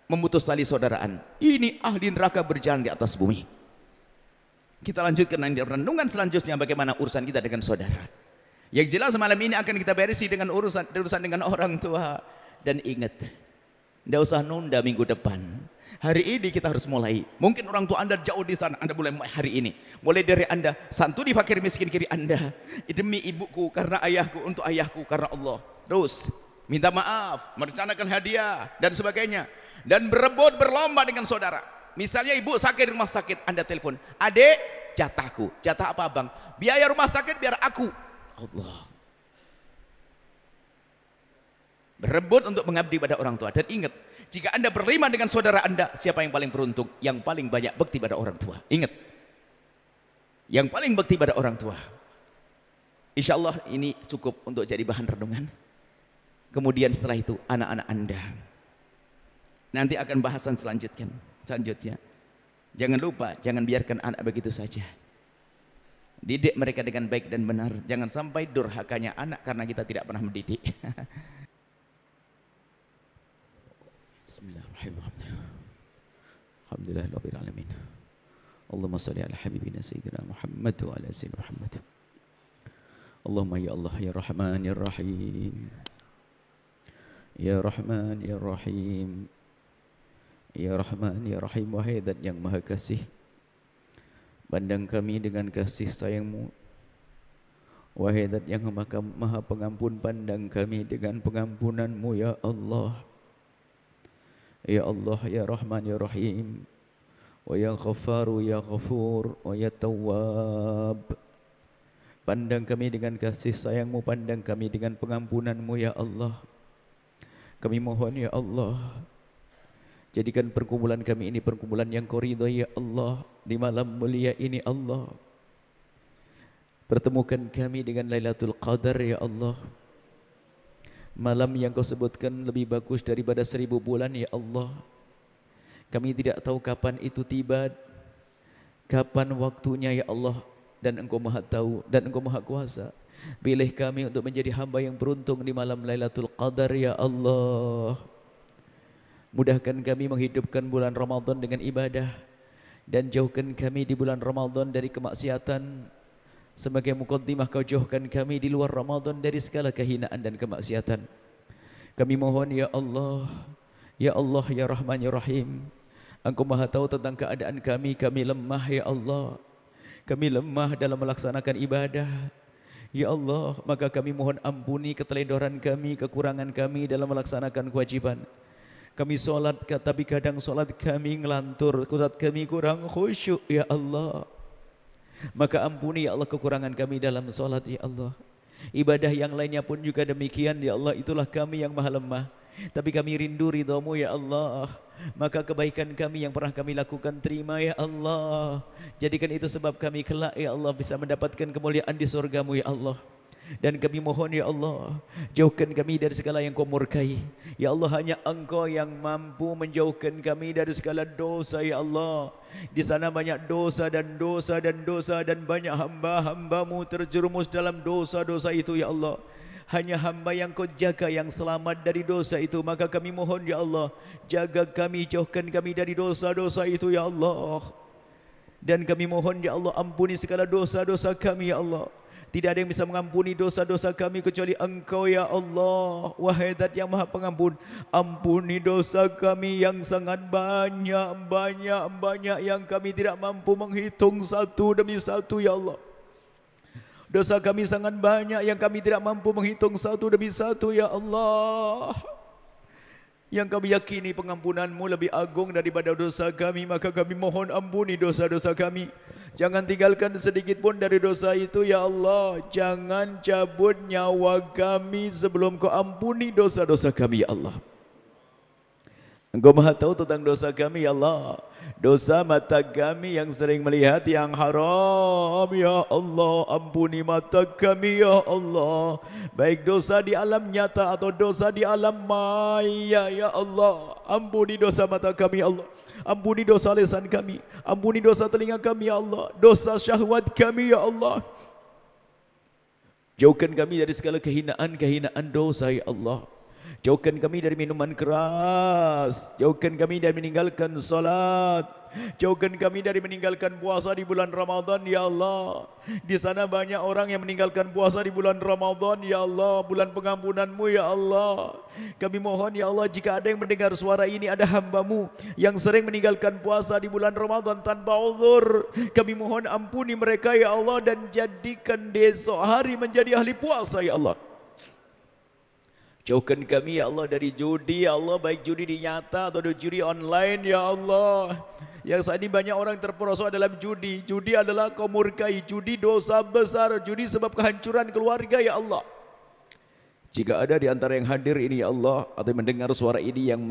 memutus tali saudaraan. Ini ahli neraka berjalan di atas bumi. Kita lanjutkan di renungan selanjutnya bagaimana urusan kita dengan saudara. Yang jelas malam ini akan kita berisi dengan urusan dengan orang tua. Dan ingat, tidak usah nunda minggu depan. Hari ini kita harus mulai. Mungkin orang tua Anda jauh di sana, Anda mulai hari ini. Mulai dari Anda santuni fakir miskin kiri Anda. Demi ibuku karena ayahku, untuk ayahku karena Allah. Terus minta maaf, merencanakan hadiah dan sebagainya. Dan berebut berlomba dengan saudara. Misalnya ibu sakit di rumah sakit, Anda telepon, "Adek, jatahku." Jatah apa, Bang? Biaya rumah sakit biar aku. Allah. Berebut untuk mengabdi pada orang tua. Dan ingat, jika Anda berlima dengan saudara Anda, siapa yang paling beruntung? Yang paling banyak bakti pada orang tua. Ingat, yang paling bakti pada orang tua. Insya Allah ini cukup untuk jadi bahan renungan. Kemudian setelah itu anak-anak Anda. Nanti akan bahasan selanjutnya. Jangan lupa, jangan biarkan anak begitu saja. Didik mereka dengan baik dan benar. Jangan sampai durhakanya anak karena kita tidak pernah mendidik. Bismillahirrahmanirrahim. Alhamdulillahirabbil alamin. Allahumma shalli ala habibina sayyidina Muhammad wa ala sayyidina Muhammad. Allahumma ya Allah ya Rahman ya Rahim. Ya Rahman ya Rahim. Ya Rahman ya Rahim, wahai Zat yang Maha Kasih, pandang kami dengan kasih sayang-Mu. Wahai Zat yang Maha Pengampun, pandang kami dengan pengampunan-Mu ya Allah. Ya Allah ya Rahman ya Rahim, wa ya Ghafaru ya Ghafur, wa ya Tawwab. Pandang kami dengan kasih sayang-Mu, pandang kami dengan pengampunan-Mu ya Allah. Kami mohon ya Allah, jadikan perkumpulan kami ini perkumpulan yang Kau ridhai ya Allah. Di malam mulia ini Allah, pertemukan kami dengan Lailatul Qadar ya Allah. Malam yang Kau sebutkan lebih bagus daripada 1000 bulan ya Allah. Kami tidak tahu kapan itu tiba, kapan waktunya ya Allah. Dan Engkau Maha tahu dan Engkau Maha kuasa. Pilih kami untuk menjadi hamba yang beruntung di malam Lailatul Qadar ya Allah. Mudahkan kami menghidupkan bulan Ramadan dengan ibadah, dan jauhkan kami di bulan Ramadan dari kemaksiatan. Sebagai muqaddimah Kau jauhkan kami di luar Ramadan dari segala kehinaan dan kemaksiatan. Kami mohon ya Allah, ya Allah ya Rahman ya Rahim. Engkau Maha tahu tentang keadaan kami lemah ya Allah. Kami lemah dalam melaksanakan ibadah. Ya Allah, maka kami mohon ampuni keteledoran kami, kekurangan kami dalam melaksanakan kewajiban. Kami solat, tapi kadang solat kami ngelantur, solat kami kurang khusyuk ya Allah. Maka ampuni ya Allah kekurangan kami dalam solat ya Allah. Ibadah yang lainnya pun juga demikian ya Allah. Itulah kami yang maha lemah, tapi kami rindu ridha-Mu ya Allah. Maka kebaikan kami yang pernah kami lakukan terima ya Allah. Jadikan itu sebab kami kelak ya Allah bisa mendapatkan kemuliaan di surga-Mu ya Allah. Dan kami mohon ya Allah, jauhkan kami dari segala yang Kau murkai. Ya Allah, hanya Engkau yang mampu menjauhkan kami dari segala dosa ya Allah. Di sana banyak dosa dan banyak hamba-hamba-Mu terjerumus dalam dosa-dosa itu ya Allah. Hanya hamba yang Kau jaga yang selamat dari dosa itu. Maka kami mohon ya Allah, jaga kami, jauhkan kami dari dosa-dosa itu ya Allah. Dan kami mohon ya Allah, ampuni segala dosa-dosa kami ya Allah. Tidak ada yang bisa mengampuni dosa-dosa kami kecuali Engkau ya Allah. Wahai Zat yang Maha Pengampun, ampuni dosa kami yang sangat banyak yang kami tidak mampu menghitung satu demi satu ya Allah. Dosa kami sangat banyak yang kami tidak mampu menghitung satu demi satu ya Allah. yang kami yakini pengampunan-Mu lebih agung daripada dosa kami, maka kami mohon ampuni dosa-dosa kami. Jangan tinggalkan sedikit pun dari dosa itu ya Allah. Jangan cabut nyawa kami sebelum Kau ampuni dosa-dosa kami ya Allah. Engkau maha tahu tentang dosa kami ya Allah. Dosa mata kami yang sering melihat yang haram ya Allah, ampuni mata kami ya Allah. Baik dosa di alam nyata atau dosa di alam maya ya Allah. Ampuni dosa mata kami ya Allah. Ampuni dosa lisan kami. Ampuni dosa telinga kami ya Allah. Dosa syahwat kami ya Allah. Jauhkan kami dari segala kehinaan dosa ya Allah. Jauhkan kami dari minuman keras. Jauhkan kami dari meninggalkan salat. Jauhkan kami dari meninggalkan puasa di bulan Ramadan ya Allah. Di sana banyak orang yang meninggalkan puasa di bulan Ramadan ya Allah, bulan pengampunan-Mu ya Allah. Kami mohon ya Allah, jika ada yang mendengar suara ini, ada hamba-Mu yang sering meninggalkan puasa di bulan Ramadan tanpa uzur, kami mohon ampuni mereka ya Allah, dan jadikan besok hari menjadi ahli puasa ya Allah. Jauhkan kami ya Allah dari judi ya Allah, baik judi di nyata atau judi online ya Allah. Yang saat ini banyak orang terperosok dalam judi. Judi adalah Kau murkai, judi dosa besar, judi sebab kehancuran keluarga ya Allah. Jika ada di antara yang hadir ini ya Allah, atau mendengar suara ini, yang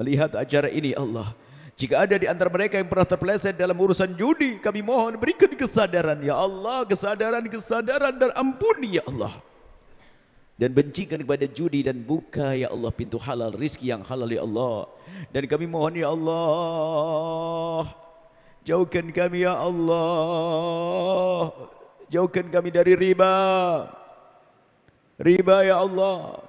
melihat acara ini ya Allah, jika ada di antara mereka yang pernah terpeleset dalam urusan judi, kami mohon berikan kesadaran ya Allah, kesadaran dan ampuni ya Allah. Dan bencikan kepada judi, dan buka ya Allah pintu halal, rizki yang halal ya Allah. Dan kami mohon ya Allah, jauhkan kami ya Allah, jauhkan kami dari riba ya Allah.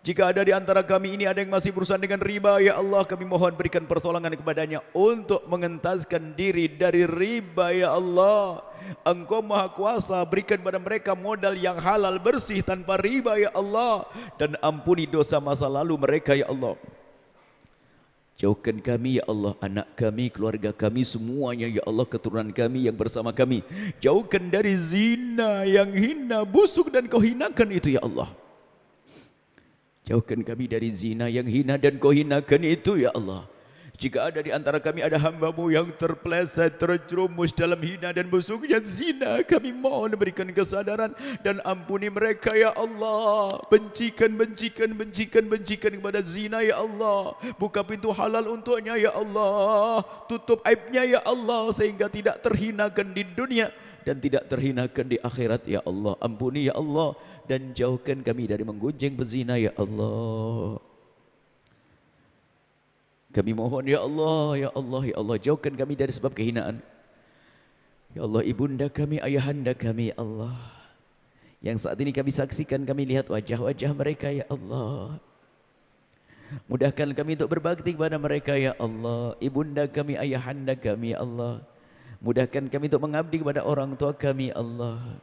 Jika ada di antara kami ini ada yang masih berurusan dengan riba ya Allah, kami mohon berikan pertolongan kepadanya untuk mengentaskan diri dari riba ya Allah. Engkau maha kuasa, berikan kepada mereka modal yang halal bersih tanpa riba ya Allah, dan ampuni dosa masa lalu mereka ya Allah. Jauhkan kami ya Allah, anak kami, keluarga kami semuanya ya Allah, keturunan kami yang bersama kami. Jauhkan dari zina yang hina, busuk dan Kau hinakan itu ya Allah. Jauhkan kami dari zina yang hina dan Kau hinakan itu ya Allah. Jika ada di antara kami ada hamba-Mu yang terpeleset, terjerumus dalam hina dan busuknya zina, kami mohon berikan kesadaran dan ampuni mereka ya Allah. Bencikan kepada zina ya Allah. Buka pintu halal untuknya ya Allah. Tutup aibnya ya Allah, sehingga tidak terhinakan di dunia dan tidak terhinakan di akhirat ya Allah. Ampuni ya Allah, dan jauhkan kami dari menggunjing berzina ya Allah. Kami mohon ya Allah, ya Allah, ya Allah, jauhkan kami dari sebab kehinaan. Ya Allah, ibunda kami, ayahanda kami ya Allah, yang saat ini kami saksikan, kami lihat wajah-wajah mereka ya Allah. Mudahkan kami untuk berbakti kepada mereka ya Allah. Ibunda kami, ayahanda kami ya Allah, mudahkan kami untuk mengabdi kepada orang tua kami ya Allah.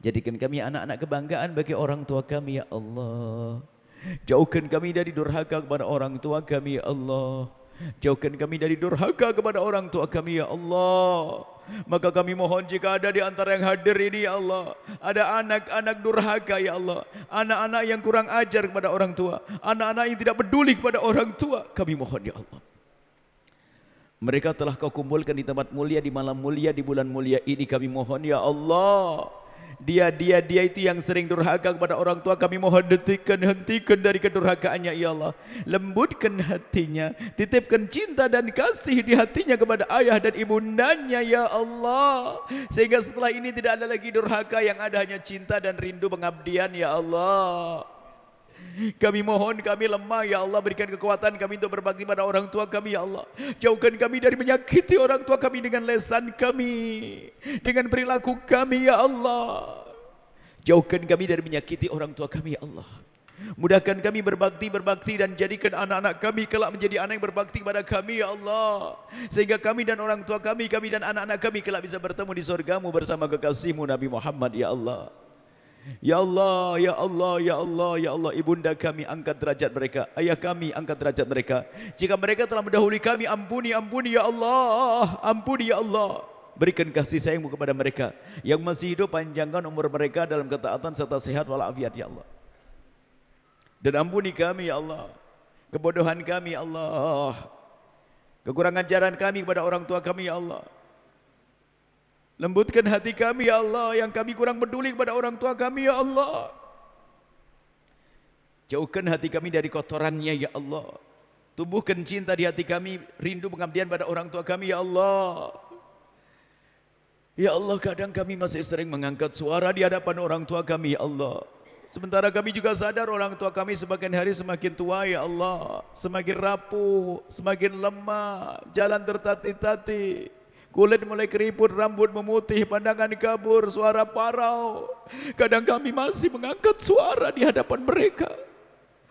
Jadikan kami anak-anak kebanggaan bagi orang tua kami ya Allah. Jauhkan kami dari durhaka kepada orang tua kami ya Allah. Jauhkan kami dari durhaka kepada orang tua kami ya Allah. Maka kami mohon, jika ada di antara yang hadir ini ya Allah, ada anak-anak durhaka ya Allah, anak-anak yang kurang ajar kepada orang tua, anak-anak yang tidak peduli kepada orang tua, kami mohon ya Allah, mereka telah Kau kumpulkan di tempat mulia, di malam mulia, di bulan mulia ini. Kami mohon ya Allah, dia itu yang sering durhaka kepada orang tua, kami mohon hentikan dari kedurhakaannya ya Allah. Lembutkan hatinya, titipkan cinta dan kasih di hatinya kepada ayah dan ibundanya ya Allah, sehingga setelah ini tidak ada lagi durhaka, yang ada hanya cinta dan rindu pengabdian ya Allah. Kami mohon, kami lemah ya Allah, berikan kekuatan kami untuk berbakti pada orang tua kami ya Allah. Jauhkan kami dari menyakiti orang tua kami dengan lisan kami, dengan perilaku kami ya Allah. Jauhkan kami dari menyakiti orang tua kami ya Allah. Mudahkan kami berbakti dan jadikan anak-anak kami kelak menjadi anak yang berbakti kepada kami ya Allah, sehingga kami dan orang tua kami dan anak-anak kami kelak bisa bertemu di surga-Mu bersama kekasih-Mu Nabi Muhammad ya Allah. Ya Allah, ya Allah, ya Allah, ya Allah, ibunda kami angkat derajat mereka, ayah kami angkat derajat mereka. Jika mereka telah mendahului kami, ampuni ya Allah, ampuni ya Allah. Berikan kasih sayang-Mu kepada mereka. Yang masih hidup, panjangkan umur mereka dalam ketaatan serta sehat walafiat ya Allah. Dan ampuni kami ya Allah. kebodohan kami ya Allah, kekurangan ajaran kami kepada orang tua kami ya Allah. Lembutkan hati kami ya Allah, yang kami kurang peduli kepada orang tua kami ya Allah. Jauhkan hati kami dari kotorannya ya Allah. Tumbuhkan cinta di hati kami, rindu pengabdian pada orang tua kami ya Allah. Ya Allah, kadang kami masih sering mengangkat suara di hadapan orang tua kami ya Allah. Sementara kami juga sadar orang tua kami semakin hari semakin tua ya Allah. Semakin rapuh, semakin lemah, jalan tertatih-tatih, kulit mulai keriput, rambut memutih, pandangan kabur, suara parau. Kadang kami masih mengangkat suara di hadapan mereka.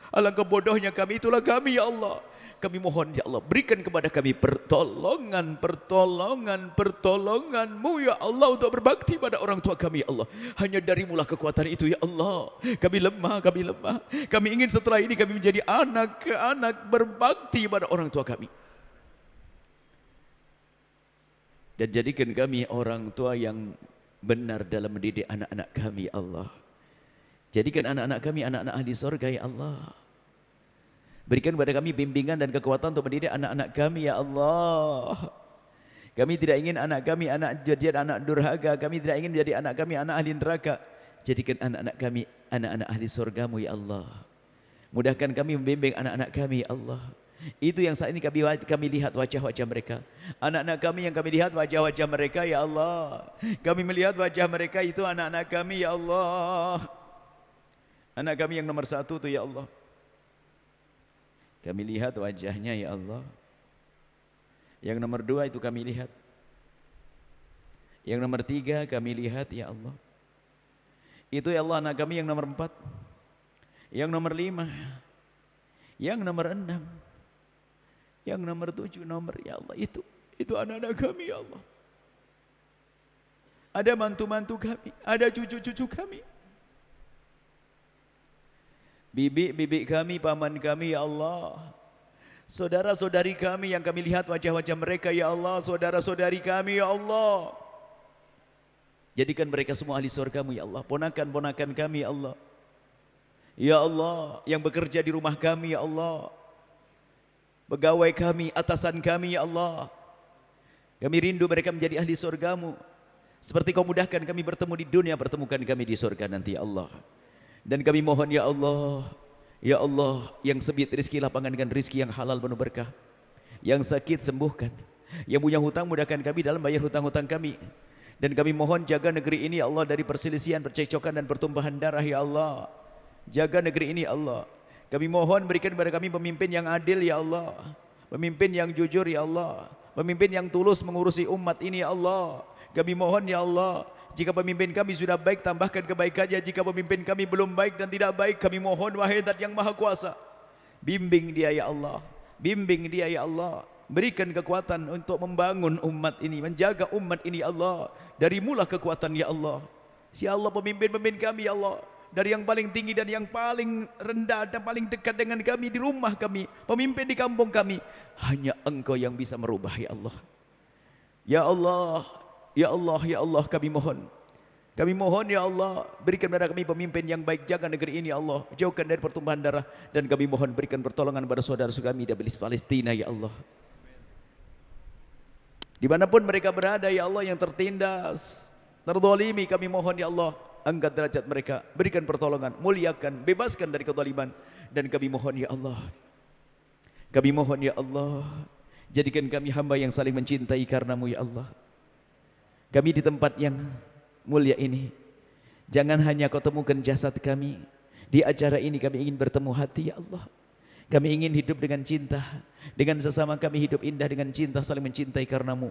Alangkah bodohnya kami, itulah kami ya Allah. Kami mohon ya Allah, berikan kepada kami pertolongan-Mu ya Allah, untuk berbakti pada orang tua kami ya Allah. Hanya darimu-lah kekuatan itu ya Allah. Kami lemah. Kami ingin setelah ini kami menjadi anak-anak berbakti pada orang tua kami. Dan jadikan kami orang tua yang benar dalam mendidik anak-anak kami ya Allah. Jadikan anak-anak kami anak-anak ahli surga ya Allah. Berikan kepada kami bimbingan dan kekuatan untuk mendidik anak-anak kami ya Allah. Kami tidak ingin anak kami jadi anak durhaka. Kami tidak ingin menjadi anak kami anak ahli neraka. Jadikan anak-anak kami anak-anak ahli surga-Mu ya Allah. Mudahkan kami membimbing anak-anak kami ya Allah. Itu yang saat ini kami lihat wajah-wajah mereka. Anak-anak kami yang kami lihat wajah-wajah mereka ya Allah. Kami melihat wajah mereka itu anak-anak kami ya Allah. Anak kami yang nomor 1 itu ya Allah. Kami lihat wajahnya ya Allah. Yang nomor 2 itu kami lihat. Yang nomor 3 kami lihat ya Allah. Itu ya Allah anak kami yang nomor 4. Yang nomor 5. Yang nomor 6. Yang nomor 7 ya Allah. Itu anak-anak kami ya Allah. Ada mantu-mantu kami, ada cucu-cucu kami. Bibi-bibi kami, paman kami ya Allah. Saudara-saudari kami yang kami lihat wajah-wajah mereka ya Allah. Saudara-saudari kami ya Allah. Jadikan mereka semua ahli surga-Mu ya Allah. Ponakan-ponakan kami ya Allah. Ya Allah, yang bekerja di rumah kami ya Allah. Pegawai kami, atasan kami ya Allah. Kami rindu mereka menjadi ahli surga-Mu. Seperti Kau mudahkan kami bertemu di dunia, pertemukan kami di surga nanti ya Allah. Dan kami mohon ya Allah, yang sempit rizki lapangan dengan rizki yang halal penuh berkah. Yang sakit sembuhkan. Yang punya hutang mudahkan kami dalam bayar hutang-hutang kami. Dan kami mohon jaga negeri ini ya Allah dari perselisihan, percekcokan dan pertumpahan darah ya Allah. Jaga negeri ini ya Allah. Kami mohon berikan kepada kami pemimpin yang adil ya Allah. Pemimpin yang jujur ya Allah. Pemimpin yang tulus mengurusi umat ini ya Allah. Kami mohon ya Allah, jika pemimpin kami sudah baik, tambahkan kebaikannya. Jika pemimpin kami belum baik dan tidak baik, kami mohon wahai Zat yang Maha Kuasa, bimbing dia ya Allah. Bimbing dia ya Allah. Berikan kekuatan untuk membangun umat ini, menjaga umat ini ya Allah. Darimu-lah kekuatan ya Allah. Ya Allah, pemimpin-pemimpin kami ya Allah, dari yang paling tinggi dan yang paling rendah dan paling dekat dengan kami di rumah kami, pemimpin di kampung kami, hanya Engkau yang bisa merubah ya Allah. Ya Allah, ya Allah, ya Allah, kami mohon. Kami mohon ya Allah, berikan kepada kami pemimpin yang baik, jaga negeri ini ya Allah, jauhkan dari pertumpahan darah. Dan kami mohon berikan pertolongan kepada saudara-saudara kami di Palestina ya Allah. Dimanapun mereka berada ya Allah, yang tertindas, terzalimi, kami mohon ya Allah, angkat derajat mereka, berikan pertolongan, muliakan, bebaskan dari kezaliman. Dan kami mohon ya Allah, kami mohon ya Allah, jadikan kami hamba yang saling mencintai karena-Mu ya Allah. Kami di tempat yang mulia ini, jangan hanya Kau temukan jasad kami. Di acara ini kami ingin bertemu hati ya Allah. Kami ingin hidup dengan cinta, dengan sesama kami hidup indah dengan cinta, saling mencintai karena-Mu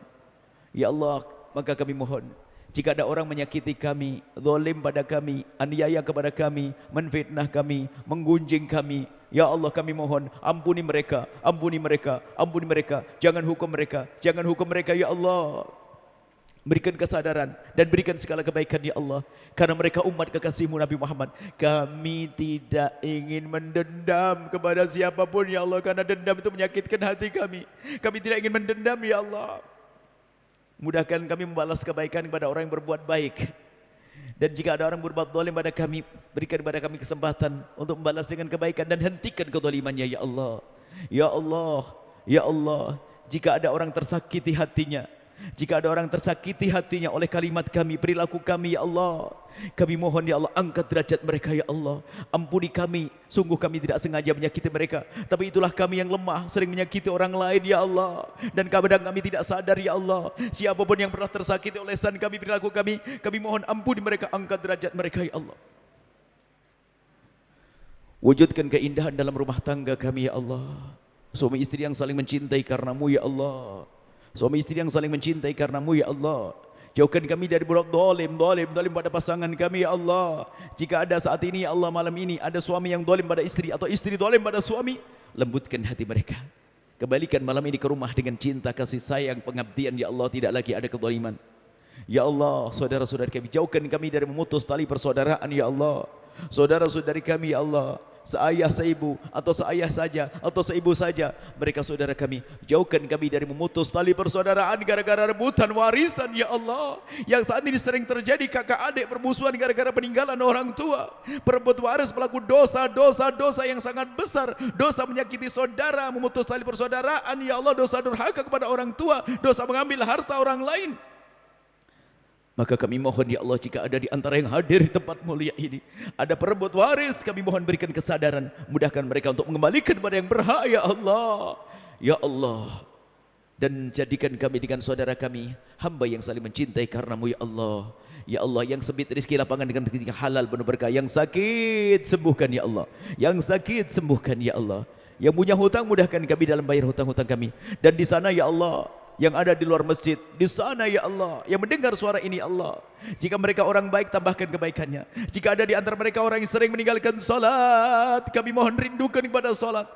ya Allah. Maka kami mohon, jika ada orang menyakiti kami, zalim pada kami, aniaya kepada kami, menfitnah kami, menggunjing kami, ya Allah kami mohon, ampuni mereka, ampuni mereka, ampuni mereka. Jangan hukum mereka, jangan hukum mereka ya Allah. Berikan kesadaran dan berikan segala kebaikan ya Allah, karena mereka umat kekasih-Mu Nabi Muhammad. Kami tidak ingin mendendam kepada siapapun ya Allah, karena dendam itu menyakitkan hati kami. Kami tidak ingin mendendam ya Allah. Mudahkan kami membalas kebaikan kepada orang yang berbuat baik. Dan jika ada orang berbuat zalim pada kami, berikan kepada kami kesempatan untuk membalas dengan kebaikan dan hentikan kezalimannya ya Allah. Ya Allah, ya Allah, jika ada orang tersakiti hatinya, jika ada orang tersakiti hatinya oleh kalimat kami, perilaku kami, ya Allah, kami mohon ya Allah, angkat derajat mereka ya Allah. Ampuni kami, sungguh kami tidak sengaja menyakiti mereka, tapi itulah kami yang lemah, sering menyakiti orang lain ya Allah. Dan kadang kami tidak sadar ya Allah. Siapapun yang pernah tersakiti oleh lisan kami, perilaku kami mohon ampuni mereka, angkat derajat mereka ya Allah. Wujudkan keindahan dalam rumah tangga kami ya Allah. Suami istri yang saling mencintai karenamu ya Allah. Suami istri yang saling mencintai karenamu ya Allah. Jauhkan kami dari berbuat dolim pada pasangan kami ya Allah. Jika ada saat ini ya Allah, malam ini ada suami yang dolim pada istri atau istri dolim pada suami, lembutkan hati mereka. Kembalikan malam ini ke rumah dengan cinta, kasih sayang, pengabdian ya Allah, tidak lagi ada kezaliman. Ya Allah, saudara-saudari kami, jauhkan kami dari memutus tali persaudaraan ya Allah. Saudara-saudari kami ya Allah, seayah seibu atau seayah saja atau seibu saja, mereka saudara kami, jauhkan kami dari memutus tali persaudaraan gara-gara rebutan warisan ya Allah. Yang saat ini sering terjadi kakak adik bermusuhan gara-gara peninggalan orang tua, perebut waris, pelaku dosa yang sangat besar, dosa menyakiti saudara, memutus tali persaudaraan ya Allah, dosa durhaka kepada orang tua, dosa mengambil harta orang lain. Maka kami mohon ya Allah, jika ada di antara yang hadir di tempat mulia ini ada perebut waris, kami mohon berikan kesadaran, mudahkan mereka untuk mengembalikan kepada yang berhak ya Allah. Ya Allah, dan jadikan kami dengan saudara kami hamba yang saling mencintai karenamu ya Allah. Ya Allah, yang sempit rezeki lapangan dengan rezeki halal penuh berkah, yang sakit sembuhkan ya Allah, yang sakit sembuhkan ya Allah, yang punya hutang mudahkan kami dalam bayar hutang-hutang kami. Dan di sana ya Allah, yang ada di luar masjid, di sana ya Allah, yang mendengar suara ini Allah, jika mereka orang baik, tambahkan kebaikannya. Jika ada di antara mereka orang yang sering meninggalkan salat, kami mohon rindukan kepada salat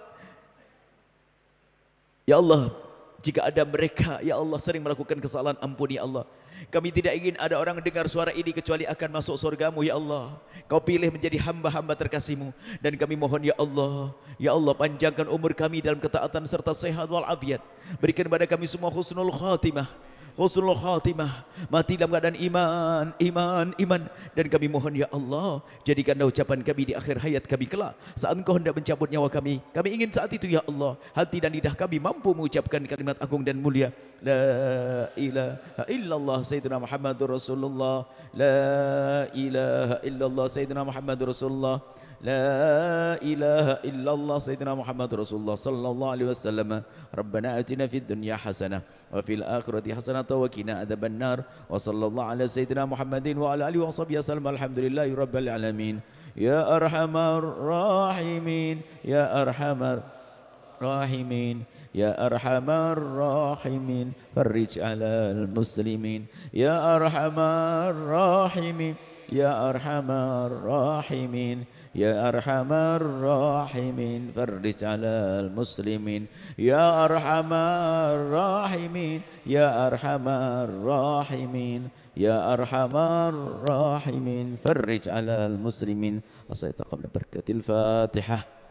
ya Allah. Jika ada mereka ya Allah sering melakukan kesalahan, ampuni ya Allah. Kami tidak ingin ada orang dengar suara ini kecuali akan masuk surgamu ya Allah. Kau pilih menjadi hamba-hamba terkasihmu. Dan kami mohon ya Allah, panjangkan umur kami dalam ketaatan serta sehat walafiat. Berikan kepada kami semua husnul khatimah, husnul khatimah, mati dalam keadaan iman. Dan kami mohon ya Allah, jadikanlah ucapan kami di akhir hayat kami kelak, saat Engkau hendak mencabut nyawa kami ingin saat itu ya Allah, hati dan lidah kami mampu mengucapkan kalimat agung dan mulia, la ilaha illallah sayyidina Muhammadur Rasulullah, la ilaha illallah sayyidina Muhammadur Rasulullah, لا إله إلا الله سيدنا محمد رسول الله صلى الله عليه وسلم. ربنا آتنا في الدنيا حسنة وفي الآخرة حسنة وقنا عذاب النار. وصلى الله على سيدنا محمد وعلى آله وصحبه وسلم. الحمد لله رب العالمين. يا أرحم الراحمين يا أرحم الراحمين يا أرحم الراحمين فرج على المسلمين يا أرحم الراحمين يا أرحم الراحمين يا أرحم الراحمين فرج على المسلمين يا أرحم الراحمين يا أرحم الراحمين يا أرحم الراحمين فرج على المسلمين. أصلي قبل بركة الفاتحة.